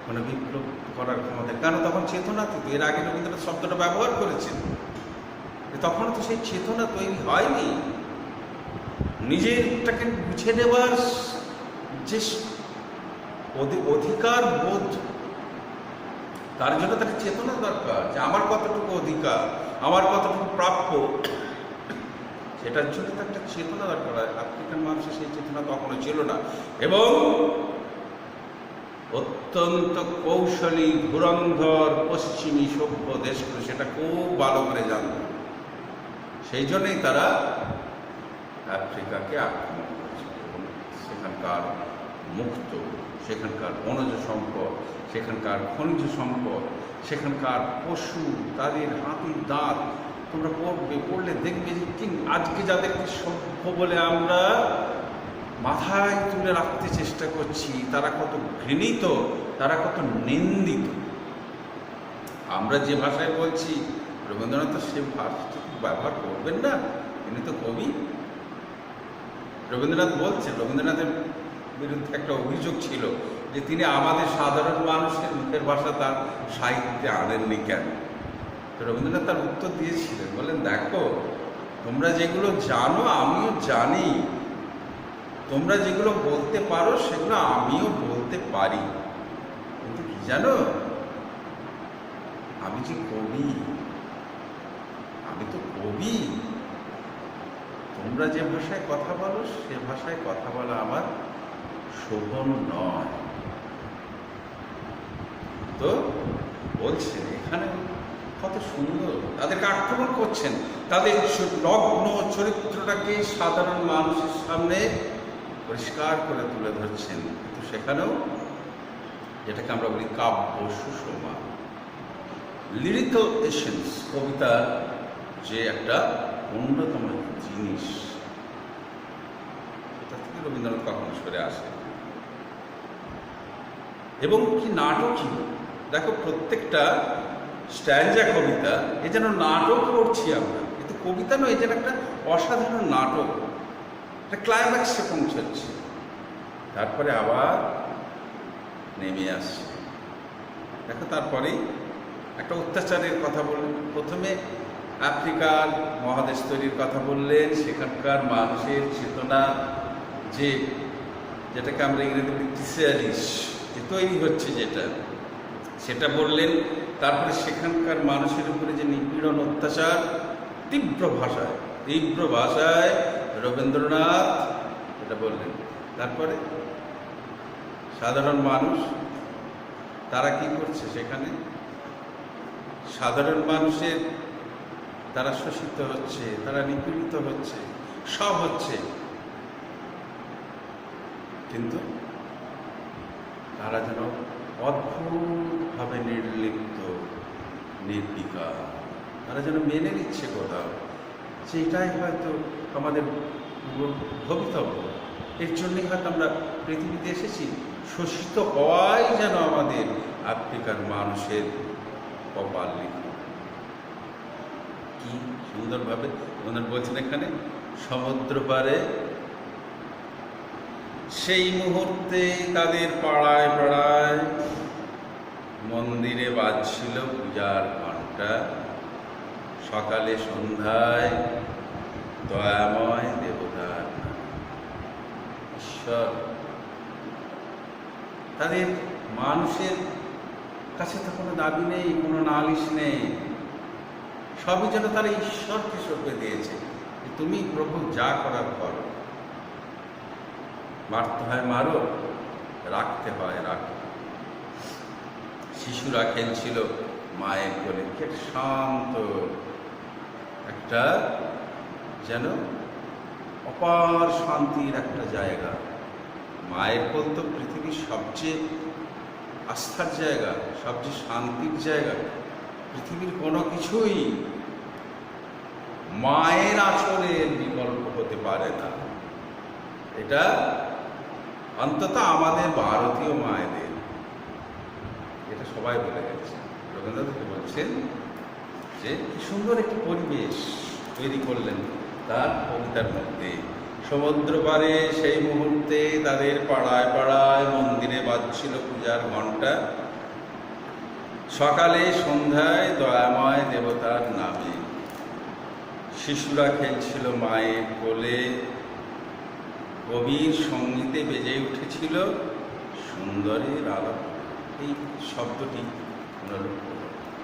কোনো বিপ্লব করার ক্ষমতা। কেন? তখন চেতনা তো, এর আগে রবীন্দ্রনাথ শব্দটা ব্যবহার করেছেন, তখনও তো সেই চেতনা তৈরি হয়নি। নিজেরটাকে বুঝে নেবার যে অধিকার বোধ, তার জন্য তাকে চেতনা দরকার যে আমার কতটুকু অধিকার, আমার কতটুকু প্রাপ্য, সেটার জন্য তো একটা চেতনা দরকার। আফ্রিকান মানুষের সেই চেতনা কখনো ছিল না, এবং অত্যন্ত কৌশলী ধুরন্ধর পশ্চিমী সভ্য দেশগুলো সেটা খুব ভালো করে জানত। সেই জন্যই তারা আফ্রিকাকে আক্রমণ করেছে এবং সেখানকার মুক্ত, সেখানকার বনজ সম্পদ, সেখানকার খনিজ সম্পদ, সেখানকার পশু, তাদের হাতির দাঁত তোমরা পড়লে দেখবে যে ঠিক আজকে যাদেরকে সভ্য বলে আমরা মাথায় তুলে রাখতে চেষ্টা করছি, তারা কত ঘৃণিত, তারা কত নিন্দিত। আমরা যে ভাষায় বলছি, রবীন্দ্রনাথ তো সে ভাষাটি ব্যবহার করবেন না, তিনি তো কবি। রবীন্দ্রনাথ বলছেন, রবীন্দ্রনাথের বিরুদ্ধে একটা অভিযোগ ছিল যে তিনি আমাদের সাধারণ মানুষের মুখের ভাষা তার সাহিত্যে আনেননি কেন। তো রবীন্দ্রনাথ তার উত্তর দিয়েছিলেন, বলেন দেখো তোমরা যেগুলো জানো আমিও জানি, তোমরা যেগুলো বলতে পারো সেগুলো আমিও বলতে পারি, কিন্তু কি জানো, আমি যে কবি, আমি তো কবি, তোমরা যে ভাষায় কথা বলো সে ভাষায় কথা বলা আমার শোভন নয়। তো বলছেন এখানে কত সুন্দর, তাদেরকে আক্রমণ করছেন, তাদের নগ্ন চরিত্রটাকে সাধারণ মানুষের সামনে পরিষ্কার করে তুলে ধরছেন। কিন্তু সেখানেও যেটাকে আমরা বলি কাব্য সুষমা, লিরিক্যাল এসেন্স, কবিতার যে একটা অন্যতম জিনিস, সেটা থেকে রবীন্দ্রনাথ কখনো সরে আসে। এবং কি নাটকই, দেখো প্রত্যেকটা স্ট্যান্জা কবিতা এ যেন নাটক পড়ছি আমরা, কিন্তু কবিতা নয়, এ যেন একটা অসাধারণ নাটক, একটা ক্লাইম্যাক্সে পৌঁছাচ্ছে, তারপরে আবার নেমে আসছে। দেখো তারপরেই একটা অত্যাচারের কথা বললেন, প্রথমে আফ্রিকার মহাদেশ তৈরির কথা বললেন, সেখানকার মানুষের চেতনা যেটাকে আমরা ইংরেজিতে বলি ক্রিসালিস, যে তৈরি হচ্ছে সেটা বললেন। তারপরে সেখানকার মানুষের উপরে যে নিপীড়ন, অত্যাচার, তীব্র ভাষায় রবীন্দ্রনাথ এটা বললেন। তারপরে সাধারণ মানুষ তারা কি করছে, সেখানে সাধারণ মানুষের তারা শোষিত হচ্ছে, তারা নিপীড়িত হচ্ছে, সব হচ্ছে, কিন্তু তারা যেন অদ্ভুতভাবে নির্লিপ্ত, নির্বিকার, তারা যেন মেনে নিচ্ছে কোথাও যে এটাই হয়তো আমাদের ভবিতব্য, এর জন্যই হয়তো আমরা পৃথিবীতে এসেছি, শোষিত হওয়াই যেন আমাদের আফ্রিকার মানুষের কপাল লিখন। কি সুন্দরভাবে ওনার বলছেন এখানে, সমুদ্র পারে সেই মুহূর্তে তাদের পাড়ায় পাড়ায় মন্দিরে বাজছিল পূজার ঘণ্টা, সকালে সন্ধ্যায় দয়াময় দেবতার ঈশ্বর। তাদের মানুষের কাছে তো কোনো দাবি নেই, কোনো নালিশ নেই, সবই যেন তারা ঈশ্বরকে সঁপে দিয়েছে, তুমি প্রভু যা করার করো, মারতে হয় মারো, রাখতে হয় রাখো। শিশুরা খেলছিল মায়ের কোলে, কি শান্ত একটা যেন অপার শান্তির একটা জায়গা। মায়ের কোল তো পৃথিবীর সবচেয়ে আস্থার জায়গা, সবচেয়ে শান্তির জায়গা। পৃথিবীর কোনো কিছুই মায়ের আঁচলের বিকল্প হতে পারে না। এটা অন্তত আমাদের ভারতীয় মায়েদের, এটা সবাই বলে গেছে। রবীন্দ্রনাথ বলছেন যে কি সুন্দর একটি পরিবেশ তৈরি করলেন তার কবিতার মধ্যে। সমুদ্র পারে সেই মুহূর্তে তাদের পাড়ায় পাড়ায় মন্দিরে বাজছিল পূজার ঘণ্টা, সকালে সন্ধ্যায় দয়াময় দেবতার নামে। শিশুরা খেলছিল মায়ের কোলে, গভীর সঙ্গীতে বেজে উঠেছিল সুন্দরের আলো। এই শব্দটি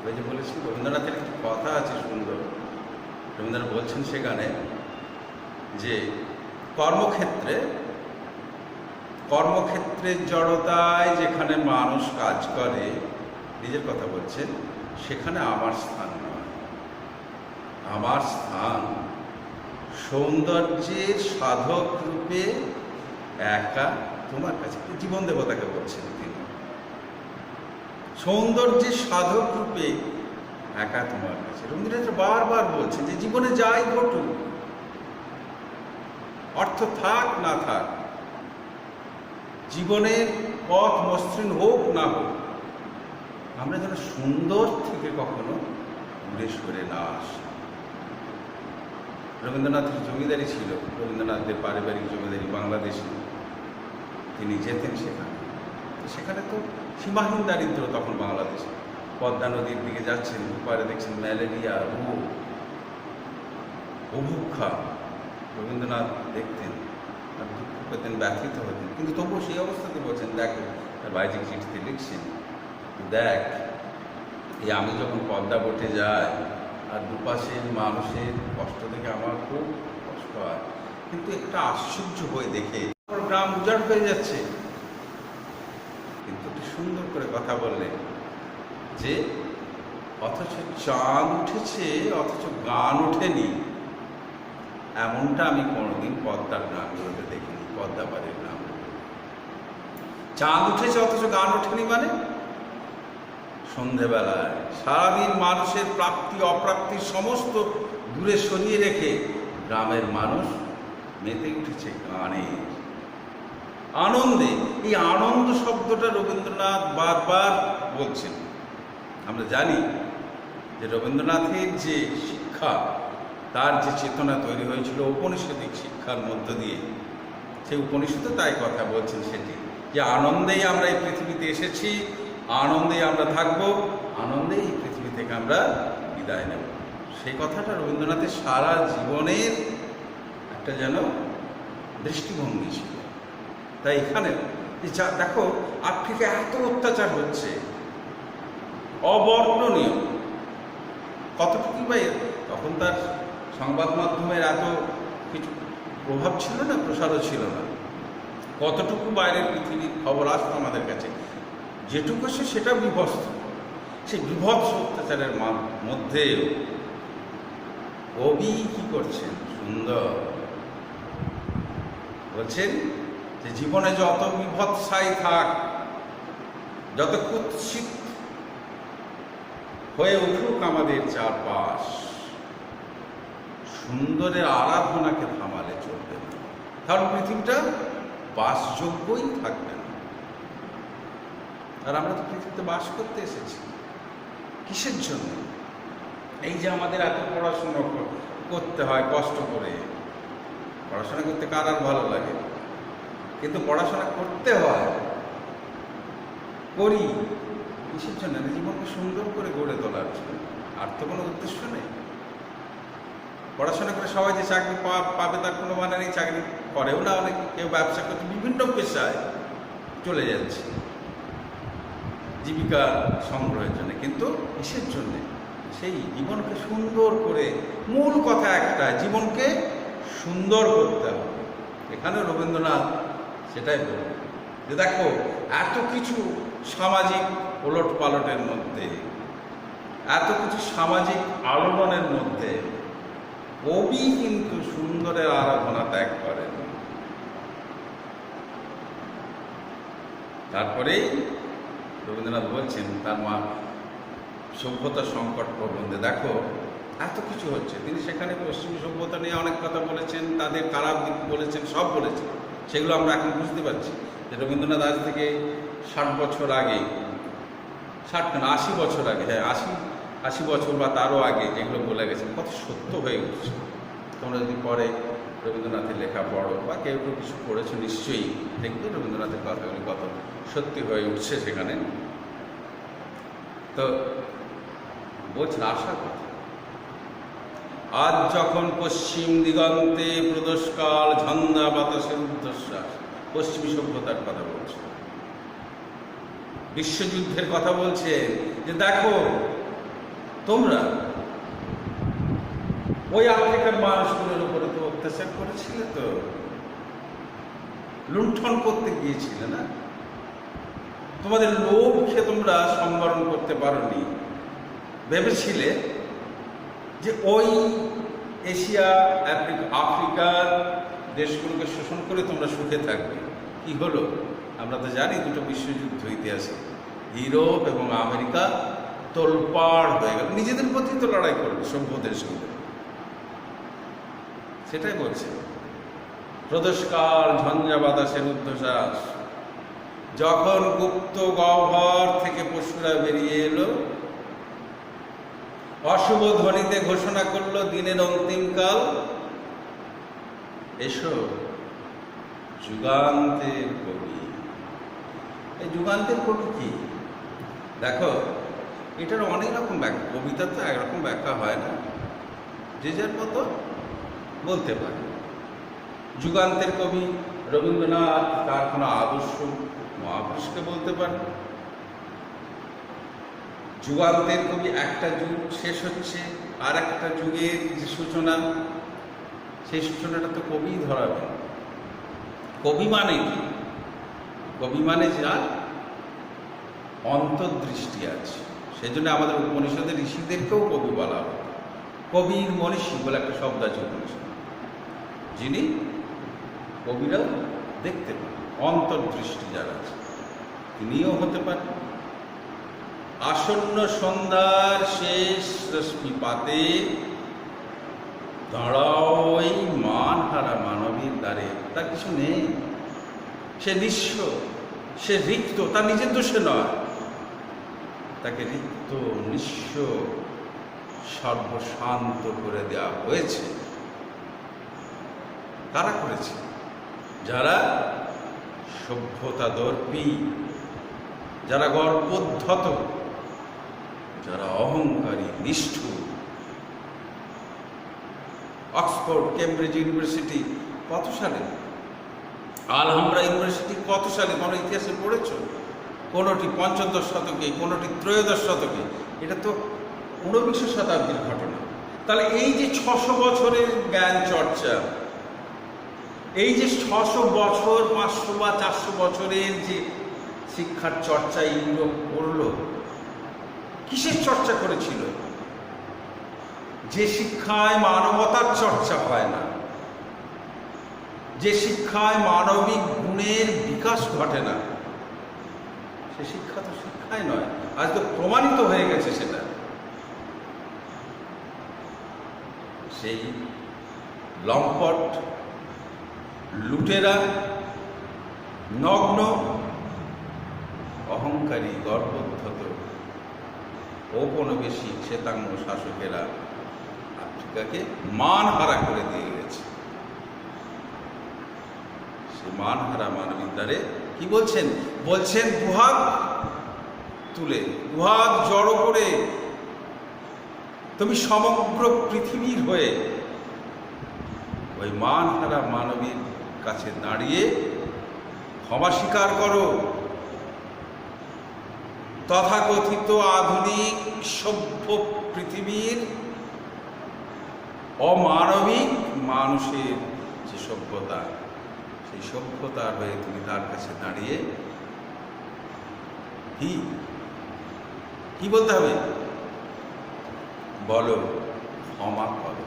ওই যে বলেছি, রবীন্দ্রনাথের একটি কথা আছে সুন্দর। রবীন্দ্রনাথ বলছেন সেখানে যে কর্মক্ষেত্রের জড়তায় যেখানে মানুষ কাজ করে, নিজের কথা বলছেন, সেখানে আমার স্থান নয়। আমার স্থান সৌন্দর্যের সাধক রূপে একা তোমার কাছে। জীবন দেবতাকে বলছেন তিনি, সৌন্দর্যের সাধক রূপে একা তোমার কাছে। রবীন্দ্রনাথ বারবার বলছেন যে জীবনে যাই ঘটুক, অর্থ থাক না থাক, জীবনের পথ মসৃণ হোক না হোক, আমরা যেন সুন্দর থেকে কখনো দূরে সরে না আসি। রবীন্দ্রনাথের জমিদারি ছিল, রবীন্দ্রনাথের পারিবারিক জমিদারি বাংলাদেশে। তিনি যেতেন সেখানে তো সীমাহীন দারিদ্র তখন বাংলাদেশে। পদ্মা নদীর দিকে যাচ্ছেন, দুপারে দেখছেন ম্যালেরিয়া, রোগ, বুভুক্ষা। রবীন্দ্রনাথ দেখতেন আর দুঃখ পেতেন, ব্যথিত হতেন, কিন্তু তবুও সেই অবস্থাতে বলছেন, দেখো, বাইজিক চিঠিতে লিখছেন, দেখ এই আমি যখন পদ্মা বটে যাই আর দুপাশের মানুষের কষ্ট দেখে আমার খুব কষ্ট হয়, কিন্তু একটা আশ্চর্য হয়ে দেখে গ্রাম উজাড় হয়ে যাচ্ছে। কিন্তু একটু সুন্দর করে কথা বললেন যে অথচ চাঁদ উঠেছে অথচ গান ওঠেনি, এমনটা আমি কোনোদিন পদ্মার গ্রামগুলোতে দেখিনি। পদ্মা পাড়ের গ্রাম, চাঁদ উঠেছে অথচ গান ওঠেনি মানে সন্ধেবেলায় সারাদিন মানুষের প্রাপ্তি অপ্রাপ্তির সমস্ত দূরে সরিয়ে রেখে গ্রামের মানুষ মেতে উঠেছে গানের আনন্দে। এই আনন্দ শব্দটা রবীন্দ্রনাথ বারবার বলছেন। আমরা জানি যে রবীন্দ্রনাথের যে শিক্ষা, তার যে চেতনা তৈরি হয়েছিল ঔপনিষদিক শিক্ষার মধ্য দিয়ে, সেই উপনিষদে তাই কথা বলছেন, সেটি যে আনন্দেই আমরা এই পৃথিবীতে এসেছি, আনন্দেই আমরা থাকব, আনন্দেই এই পৃথিবী থেকে আমরা বিদায় নেব। সেই কথাটা রবীন্দ্রনাথের সারা জীবনের একটা যেন দৃষ্টিভঙ্গি ছিল। তাই এখানে যা দেখো, আফ্রিকা এত অত্যাচার হচ্ছে, অবর্ণনীয়। কতটুকু বা তখন তার সংবাদ মাধ্যমের এত কিছু প্রভাব ছিল না, প্রসারও ছিল না। কতটুকু বাইরের পৃথিবীর খবর আসতো আমাদের কাছে, যেটুকু সে সেটা বিভৎস। সেই বিভৎস অত্যাচারের মধ্যেও কবি কি করছেন, সুন্দর বলছেন যে জীবনে যত বিভৎসাই থাক, যত কুৎসিত হয়ে উঠুক আমাদের চারপাশ, সুন্দরের আরাধনাকে থামালে চলবে না, কারণ পৃথিবীটা বাসযোগ্যই থাকবে না। আর আমরা তো পৃথিবীতে বাস করতে এসেছি কিসের জন্য? এই যে আমাদের এত পড়াশোনা করতে হয় কষ্ট করে, পড়াশোনা করতে কার আর ভালো লাগে, কিন্তু পড়াশোনা করতে হয়, করি কিসের জন্য? জীবনকে সুন্দর করে গড়ে তোলার জন্য। আর তো কোনো উদ্দেশ্য নেই। পড়াশোনা করে সবাই যে চাকরি পাবে তার কোনো মানে নেই, চাকরি করেও না অনেকে, কেউ ব্যবসা করছে, বিভিন্ন পেশায় চলে যাচ্ছে জীবিকা সংগ্রহের জন্য, কিন্তু কিসের জন্যে? সেই জীবনকে সুন্দর করে, মূল কথা একটা, জীবনকে সুন্দর করতে হবে। এখানে রবীন্দ্রনাথ সেটাই বললেন যে দেখো, এত কিছু সামাজিক ওলট পালটের মধ্যে, এত কিছু সামাজিক আলোড়নের মধ্যে কবি কিন্তু সুন্দরের আরাধনা ত্যাগ করেন। তারপরেই রবীন্দ্রনাথ বলছেন তার মা সভ্যতা সংকট প্রবন্ধে, দেখো এত কিছু হচ্ছে। তিনি সেখানে পশ্চিমী সভ্যতা নিয়ে অনেক কথা বলেছেন, তাদের খারাপ দিক বলেছেন, সব বলেছেন। সেগুলো আমরা এখন বুঝতে পারছি যে রবীন্দ্রনাথ আজ থেকে 60 বছর আগে, 60 কেন 80 বছর আগে, হ্যাঁ 80 বছর বা তারও আগে যেগুলো বলে গেছেন কত সত্য হয়ে উঠছে। তোমরা যদি পরে রবীন্দ্রনাথের লেখা পড়ো বা কেউ কেউ কিছু পড়েছো, নিশ্চয়ই দেখবে রবীন্দ্রনাথের কথাগুলি কত সত্যি হয়ে উঠছে সেখানে। তো বলছেন আশা কথা, আজ যখন পশ্চিম দিগন্তে প্রদোষকাল, ঝঞ্ঝা বাতাসের ঊর্ধ্বশ্বাস, পশ্চিমী সভ্যতার কথা বলছে, বিশ্বযুদ্ধের কথা বলছে যে দেখো তোমরা ওই আফ্রিকার মানুষগুলোর উপরে তো অত্যাচার করেছিলে, তো লুণ্ঠন করতে গিয়েছিলে না, তোমাদের লোভকে তোমরা সম্বরণ করতে পারোনি, ভেবেছিলে যে ওই এশিয়া আফ্রিকার দেশগুলোকে শোষণ করে তোমরা সুখে থাকবে। কি হলো? আমরা তো জানি দুটো বিশ্বযুদ্ধ ইতিহাসে ইউরোপ এবং আমেরিকা তোলপাড় হয়ে গেল, নিজেদের প্রতি তো লড়াই করবে সভ্য দেশগুলো। সেটাই বলছে, প্রদোষকাল, ঝঞ্ঝা বাতাসের ঊর্ধ্বশ্বাস, যখন গুপ্ত গহ্বর থেকে পশুরা বেরিয়ে এলো, অশুভ ধ্বনিতে ঘোষণা করলো দিনের অন্তিমকাল, এসো যুগান্তের কবি। এই যুগান্তের কবি কি? দেখো, এটার অনেক রকম ব্যাখ্যা, কবিতার তো একরকম ব্যাখ্যা হয় না, যে যার মতো বলতে পারে। যুগান্তের কবি রবীন্দ্রনাথ তার কোনো আদর্শ মহাপুরুষকে বলতে পারে। যুগান্তের কবি, একটা যুগ শেষ হচ্ছে, আর একটা যুগের যে সূচনা, সেই সূচনাটা তো কবি ধরাবে। কবি মানে কি? কবি মানে যার অন্তর্দৃষ্টি আছে। সেই জন্য আমাদের উপনিষদের ঋষিদেরকেও কবি বলা হয়। কবির মনীষী বলে একটা শব্দ আছে উপনিষদ, যিনি কবিরাও দেখতে পান, অন্তর্দৃষ্টি যারা আছে তিনিও হতে পারেন। আসন্ন সন্ধ্যার শেষ রশ্মিপাতে দাঁড়াও ওই মানহারা মানবীর দ্বারে, তার কিছু নেই, সে নিঃস্ব, সে রিক্ত, তার নিজের দোষে নয়, তাকে রিক্ত নিঃস্ব সর্বশান্ত করে দেওয়া হয়েছে। কারা করেছে? যারা সভ্যতা দর্পী, যারা গর্বোদ্ধত, যারা অহংকারী, নিষ্ঠুর। অক্সফোর্ড, কেমব্রিজ ইউনিভার্সিটি কত সালে, আলহামরা ইউনিভার্সিটি কত সালে, কোনো ইতিহাসে পড়েছ? কোনোটি ৫৫ শতকে, কোনোটি ত্রয়োদশ শতকে। এটা তো ১৯ শতাব্দীর ঘটনা। তাহলে এই যে ৬০০ বছরের জ্ঞান চর্চা, এই যে ৬০০ বছর, ৫০০ বা ৪০০ বছরের যে শিক্ষার চর্চা ইউরোপ করল, কিসের চর্চা করেছিল? যে শিক্ষায় মানবতার চর্চা হয় না, যে শিক্ষায় মানবিক গুণের বিকাশ ঘটে না, সে শিক্ষা তো শিক্ষাই নয়। আজ তো প্রমাণিত হয়ে গেছে সেটা। সেই লম্পট, লুটেরা, নগ্ন, অহংকারী, গর্বোদ্ধত, ঔপনিবেশিক শ্বেতাঙ্গ শাসকেরা আফ্রিকাকে মানহারা করে দিয়ে গেছে। সে মানহারা মানবীর দ্বারে কি বলছেন? বলছেন দুহাত তুলে, দুহাত জড়ো করে তুমি সমগ্র পৃথিবীর হয়ে ওই মানহারা মানবীর কাছে দাঁড়িয়ে ক্ষমা স্বীকার করো। তথাকথিত আধুনিক সভ্য পৃথিবীর অমানবিক মানুষের যে সভ্যতা, সেই সভ্যতার হয়ে তুমি তার কাছে দাঁড়িয়ে কি বলতে হবে? বলো, ক্ষমা করো।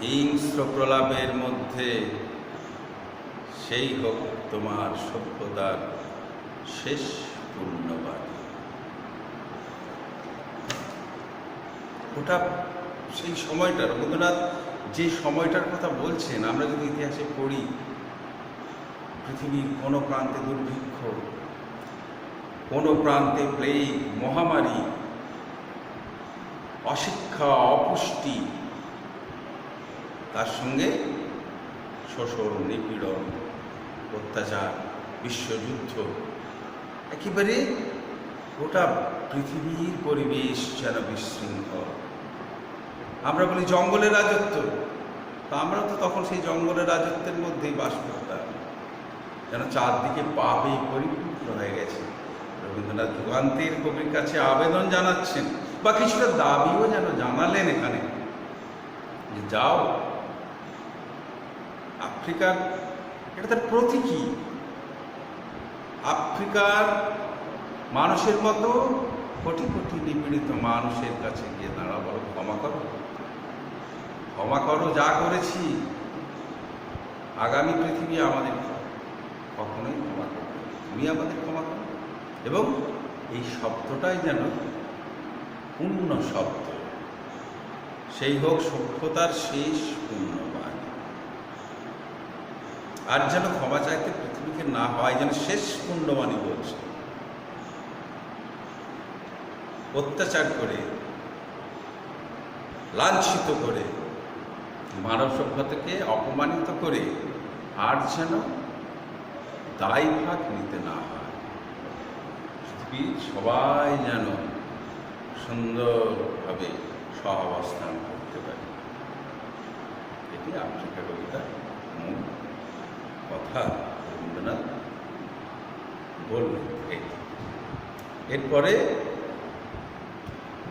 হিংস্র প্রলাপের মধ্যে সেই হোক তোমার সভ্যতার শেষ পূর্ণবাণী। ওটা সেই সময়টা, রবীন্দ্রনাথ যে সময়টার কথা বলছেন, আমরা যদি ইতিহাসে পড়ি, পৃথিবীর কোনো প্রান্তে দুর্ভিক্ষ, কোনো প্রান্তে প্লেগ, মহামারী, অশিক্ষা, অপুষ্টি, তার সঙ্গে শোষণ, নিপীড়ন, অত্যাচার, বিশ্বযুদ্ধ, একেবারে গোটা পৃথিবীর পরিবেশ যেন বিশৃঙ্খল। আমরা বলি জঙ্গলের রাজত্ব, তা আমরা তো তখন সেই জঙ্গলের রাজত্বের মধ্যেই বাস করতাম, যেন চারদিকে পাপে পরিপূর্ণ হয়ে গেছে। রবীন্দ্রনাথ যুগান্তের কবির কাছে আবেদন জানাচ্ছেন, বা কিছুটা দাবিও যেন জানালেন এখানে, যে যাও আফ্রিকার, এটা তার প্রতীকী, আফ্রিকার মানুষের মতো কোটি কোটি নিপীড়িত মানুষের কাছে গিয়ে দাঁড়া, বলো ক্ষমা করো, ক্ষমা করো, যা করেছি আগামী পৃথিবী আমাদের কখনোই ক্ষমা করবে, তুমি আমাদের ক্ষমা করো। এবং এই শব্দটাই যেন পূর্ণ শব্দ, সেই হোক সভ্যতার শেষ পূর্ণবাণী। আর যেন ক্ষমা চাইতে পৃথিবীকে না হয়, যেন শেষ পূর্ণবাণী বলছে। অত্যাচার করে, লাঞ্ছিত করে, মানব সভ্যতাকে অপমানিত করে আর যেন দায়ভাগ নিতে না হয়। পৃথিবীর সবাই যেন সুন্দরভাবে সহাবস্থান করতে পারে। এটি আফ্রিকা কবিতার মূল কথা রবীন্দ্রনাথ বললেন। এরপরে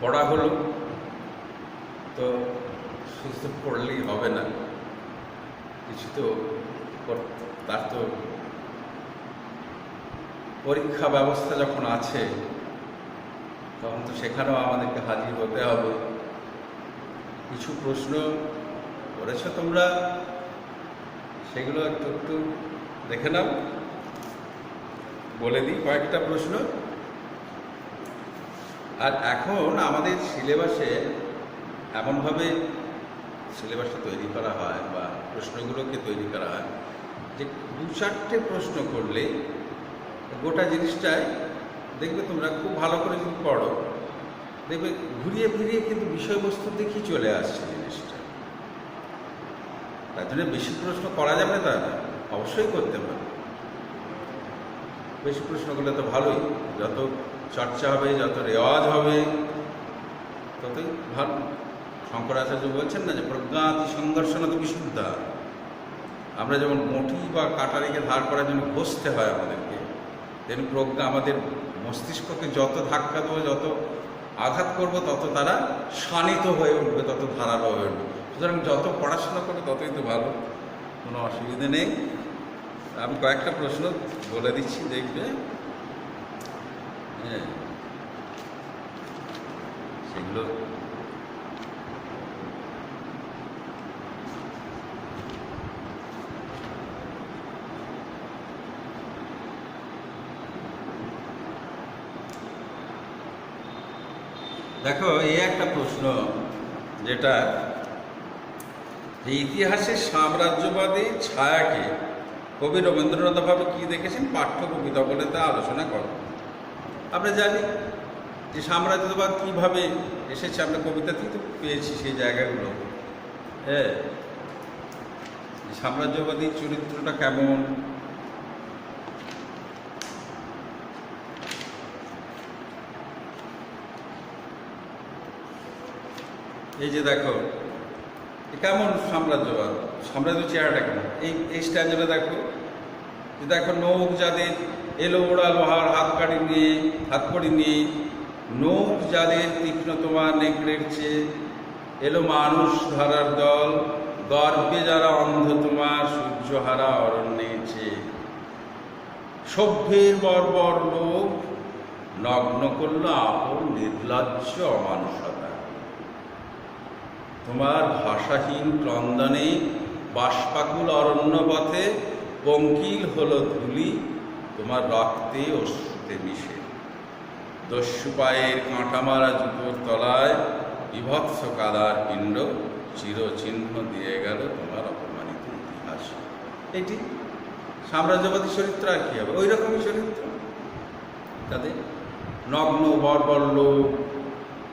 পড়া হলো, তো শুধু পড়লেই হবে না, কিছু তো তার তো পরীক্ষা ব্যবস্থা যখন আছে, তখন তো সেখানেও আমাদেরকে হাজির হতে হবে। কিছু প্রশ্ন করেছ তোমরা, সেগুলো একটু একটু দেখে নাও। বলে দিই কয়েকটা প্রশ্ন। আর এখন আমাদের সিলেবাসে এমনভাবে সিলেবাসটা তৈরি করা হয়, বা প্রশ্নগুলোকে তৈরি করা হয়, যে 2-4টে প্রশ্ন করলে গোটা জিনিসটায় দেখবে তোমরা খুব ভালো করে যদি পড়ো, দেখবে ঘুরিয়ে ফিরিয়ে কিন্তু বিষয়বস্তুর দিকেই চলে আসছে জিনিসটা। তার জন্য বেশি প্রশ্ন করা যাবে তা না, অবশ্যই করতে পারে। বেশি প্রশ্ন করলে তো ভালোই, যত চর্চা হবে, যত রেওয়াজ হবে, ততই ভালো। শঙ্করাচার্য বলছেন না যে প্রজ্ঞাতি সংঘর্ষণত বিশুদ্ধা। আমরা যেমন মঠি বা কাটারিকে ধার করার জন্য ঘষতে হয় আমাদেরকে, তেমনি প্রজ্ঞা আমাদের মস্তিষ্ককে যত ধাক্কা দেবো, যত আঘাত করবো, তত তারা শানিত হয়ে উঠবে, তত ধারালো হয়ে উঠবে। সুতরাং যত পড়াশোনা করবে ততই তো ভালো, কোনো অসুবিধে নেই। আমি কয়েকটা প্রশ্ন বলে দিচ্ছি, দেখবে। হ্যাঁ, সেগুলো দেখো। এই একটা প্রশ্ন, যেটা ইতিহাসের সাম্রাজ্যবাদী ছায়াকে কবি রবীন্দ্রনাথভাবে কী দেখেছেন পাঠ্য কবিতা বলে তা আলোচনা করো। আমরা জানি যে সাম্রাজ্যবাদ কীভাবে এসেছে, আমরা কবিতাতেই তো পেয়েছি সেই জায়গাগুলো। হ্যাঁ, সাম্রাজ্যবাদী চরিত্রটা কেমন, এই যে দেখো কেমন সাম্রাজ্যবাদ, সাম্রাজ্য চেহারাটা কেমন। এই স্ট্যান্ডার্ডে দেখো, যে দেখো নৌক যাদের এলো ওড়া লোহার হাতকড়ি নিয়ে নখ যাদের তীক্ষ্ণ তোমার নেকড়ের চেয়ে, এলো মানুষ ধরার দল, গর্বে যারা অন্ধ তোমার সূর্যহারা অরণ্যের চেয়ে। সভ্যের বর্বর লোক নগ্ন করল আপন নির্লজ্জ অমানুষতা। তোমার ভাষাহীন ক্রন্দনে বাষ্পাকুল অরণ্য পথে পঙ্কিল হলো ধূলি তোমার রক্তে অশ্রুতে মিশে। দস্যু পায়ের কাঁটামারা জুতোর তলায় বিভৎস কাদার পিণ্ড চিরচিহ্ন দিয়ে গেল তোমার অপমানিত ইতিহাস। এটি সাম্রাজ্যবাদী চরিত্র, আর কি হবে? ওই রকমই চরিত্র তাদের। নগ্ন বর্বর লোক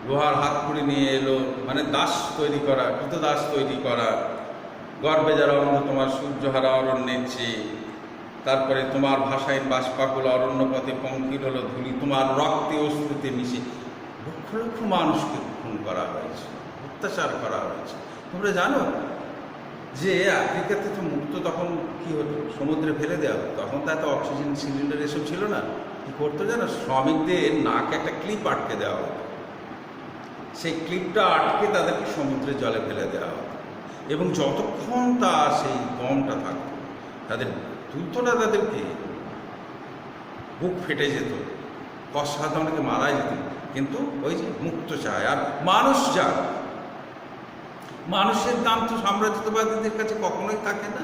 লোহার হাত পুড়ি নিয়ে এলো, মানে দাস তৈরি করা, কৃতদাস তৈরি করা। গর্বে যারা অন্ধ তোমার সূর্যহারা অরণ্যের চেয়ে। তারপরে তোমার ভাষায় বাষ্পাকুল অরণ্য পথে পঙ্কিল হলো ধূলি তোমার রক্তে অশ্রুতে মিশে। লক্ষ লক্ষ মানুষকে খুন করা হয়েছে, অত্যাচার করা হয়েছে। তোমরা জানো যে আফ্রিকাতে তো মুক্ত তখন কি হতো, সমুদ্রে ফেলে দেওয়া হতো। তখন তো এত অক্সিজেন সিলিন্ডার এসব ছিল না। কী করতো জানো? শ্রমিকদের নাকে একটা ক্লিপ আটকে দেওয়া হতো। সেই ক্লিপটা আটকে তাদেরকে সমুদ্রের জলে ফেলে দেওয়া হতো, এবং যতক্ষণ তার সেই দমটা থাকতো তাদের তুলতো না, তাদেরকে বুক ফেটে যেত, কষ্ট অনেকে মারা যেত। কিন্তু ওই যে মুক্ত চায় আর মানুষ যাক, মানুষের দাম তো সাম্রাজ্যবাদীদের কাছে কখনোই থাকে না।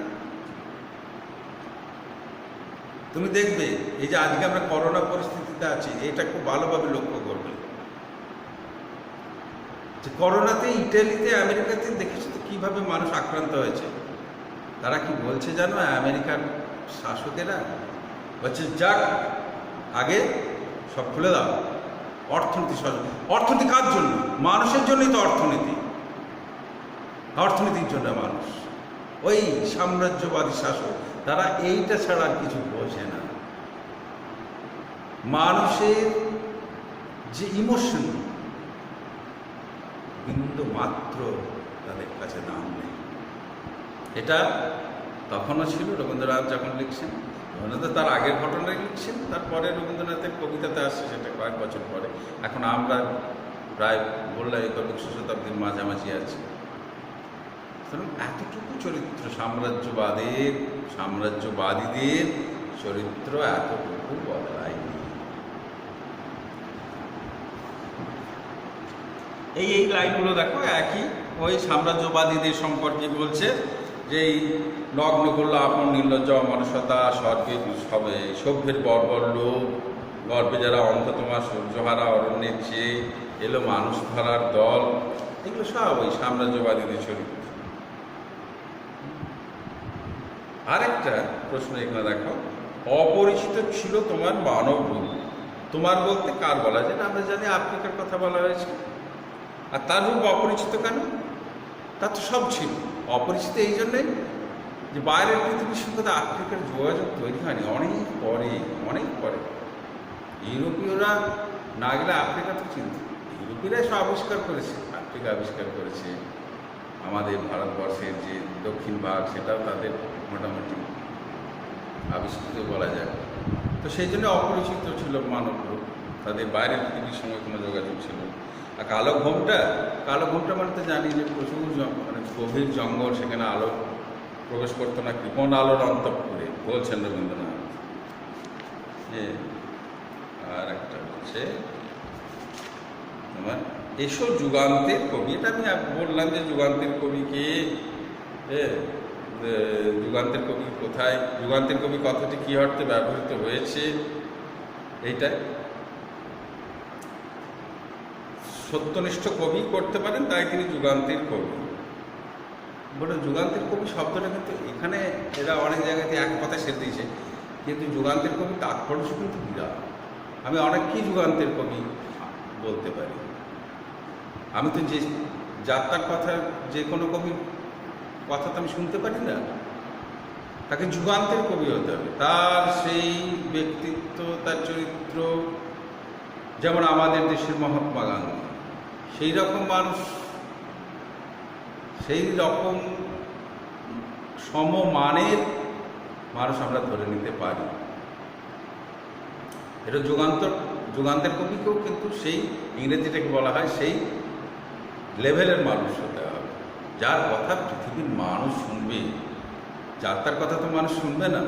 তুমি দেখবে এই যে আজকে আমরা করোনা পরিস্থিতিতে আছি, এটা খুব ভালোভাবে লক্ষ্য করবে যে করোনাতে ইটালিতে আমেরিকাতে দেখেছো তো কীভাবে মানুষ আক্রান্ত হয়েছে। তারা কি বলছে জানো? আমেরিকার শাসকেরা বলছে যাক আগে সব খুলে দাও, অর্থনীতি অর্থনীতি কার জন্য? মানুষের জন্যই তো অর্থনীতি, অর্থনীতির জন্য মানুষ। ওই সাম্রাজ্যবাদী শাসক তারা এইটা ছাড়া আর কিছু বোঝে না। মানুষের যে ইমোশন বিন্দু মাত্র তাদের কাছে দাম নেই। এটা তখনও ছিল। রবীন্দ্রনাথ যখন লিখছেন, রবীন্দ্রনাথ তার আগের ঘটনায় লিখছেন, তারপরে রবীন্দ্রনাথের কবিতাতে আসছে সেটা কয়েক বছর পরে। এখন আমরা প্রায় বললাম একবিংশ শতাব্দীর মাঝামাঝি আছি। সুতরাং এতটুকু চরিত্র সাম্রাজ্যবাদীদের চরিত্র এতটুকু বদলায়নি। এই লাইনগুলো দেখো একই, ওই সাম্রাজ্যবাদীদের সম্পর্কে বলছে যে এই নগ্ন করল আপন নির্লজ্জ মানুষতা, স্বর্গে সবে সভ্যের বর্বর লোক, গর্বে যারা অন্ধ তোমার সূর্যহারা অরণ্যের চেয়ে, এলো মানুষ ধরার দল। এগুলো সব ওই সাম্রাজ্যবাদীদের চরিত্র। আরেকটা প্রশ্ন এখানে দেখো, অপরিচিত ছিল তোমার মানব রূপ। তোমার বলতে কার বলা যায়? আমরা জানি আফ্রিকার কথা বলা হয়েছে। আর তার রূপ অপরিচিত কেন? তার তো সব ছিল। অপরিচিত এই জন্যে যে বাইরের পৃথিবীর সঙ্গে তো আফ্রিকার যোগাযোগ তৈরি হয়নি, অনেক পরে। ইউরোপীয়রা না গেলে আফ্রিকা তো চিনত। ইউরোপীয়রা সব আবিষ্কার করেছে, আফ্রিকা আবিষ্কার করেছে। আমাদের ভারতবর্ষের যে দক্ষিণ ভাগ সেটাও তাদের মোটামুটি আবিষ্কৃত বলা যায়। তো সেই জন্য অপরিচিত ছিল মানব রূপ, তাদের বাইরের পৃথিবীর সঙ্গে কোনো যোগাযোগ ছিল না। আর কালো ঘোমটা মানে তো জানি যে প্রচুর মানে গভীর জঙ্গল, সেখানে আলো প্রবেশ করতো না, কৃপণ আলোর অন্তঃপুরে, বলছেন রবীন্দ্রনাথ। আর একটা হচ্ছে তোমার এসো যুগান্তের কবি। এটা আমি বললাম যে যুগান্তের কবিকে, যুগান্তের কবি কোথায়, যুগান্তের কবি কথাটি কী অর্থে ব্যবহৃত হয়েছে। এইটাই সত্যনিষ্ঠ কবি করতে পারেন, তাই তিনি যুগান্তের কবি বলে। যুগান্তের কবি শব্দটা কিন্তু এখানে এরা অনেক জায়গাতে এক কথায় সেরে দিয়েছে, কিন্তু যুগান্তের কবি তাৎপর্য কিন্তু বিরাট। আমি অনেককেই যুগান্তের কবি বলতে পারি। আমি তো যে যাত্রার কথা, যে কোনো কবির কথা তো আমি শুনতে পারি না, তাকে যুগান্তের কবি হতে হবে। তার সেই ব্যক্তিত্ব, তার চরিত্র, যেমন আমাদের দেশের মহাত্মা গান্ধী, সেই রকম মানুষ, সেই রকম সমমানের মানুষ আমরা ধরে নিতে পারি। এটা যুগান্তর যুগান্তের কবিকেও কিন্তু সেই ইংরেজিটাকে বলা হয় সেই লেভেলের মানুষ হতে হবে, যার কথা পৃথিবীর মানুষ শুনবে। যার তার কথা তো মানুষ শুনবে না,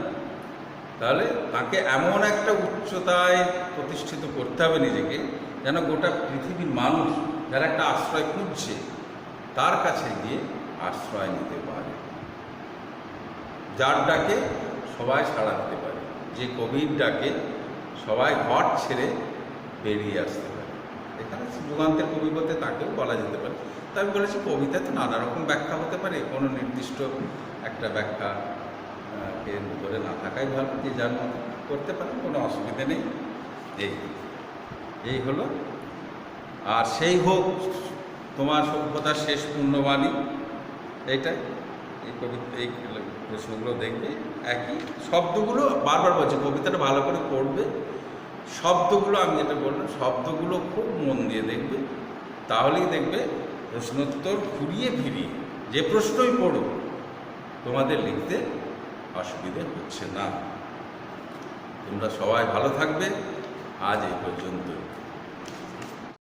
তাহলে তাকে এমন একটা উচ্চতায় প্রতিষ্ঠিত করতে হবে নিজেকে, যেন গোটা পৃথিবীর মানুষ যারা একটা আশ্রয় খুঁজছে তার কাছে গিয়ে আশ্রয় নিতে পারে, যার ডাকে সবাই সাড়া দিতে পারে, যে কবির ডাকে সবাই ঘর ছেড়ে বেরিয়ে আসতে পারে। এখানে যুগান্তের কবি বলতে তাকেও বলা যেতে পারে। তাই আমি বলেছি কবিতা তো নানা রকম ব্যাখ্যা হতে পারে, কোনো নির্দিষ্ট একটা ব্যাখ্যা কে ধরে না থাকাই ভালো, যে যার মতো করতে পারে, কোনো অসুবিধা নেই। এই হলো। আর সেই হোক তোমার সভ্যতার শেষ পূর্ণবাণী, এইটাই। এই প্রশ্নগুলো দেখবে, একই শব্দগুলো বারবার বলছে, কবিতাটা ভালো করে পড়বে, শব্দগুলো আমি যেটা বললাম শব্দগুলো খুব মন দিয়ে দেখবে, তাহলেই দেখবে প্রশ্নোত্তর ঘুরিয়ে ফিরিয়ে যে প্রশ্নই পড়ো তোমাদের লিখতে অসুবিধে হচ্ছে না। তোমরা সবাই ভালো থাকবে। আজ এই পর্যন্ত।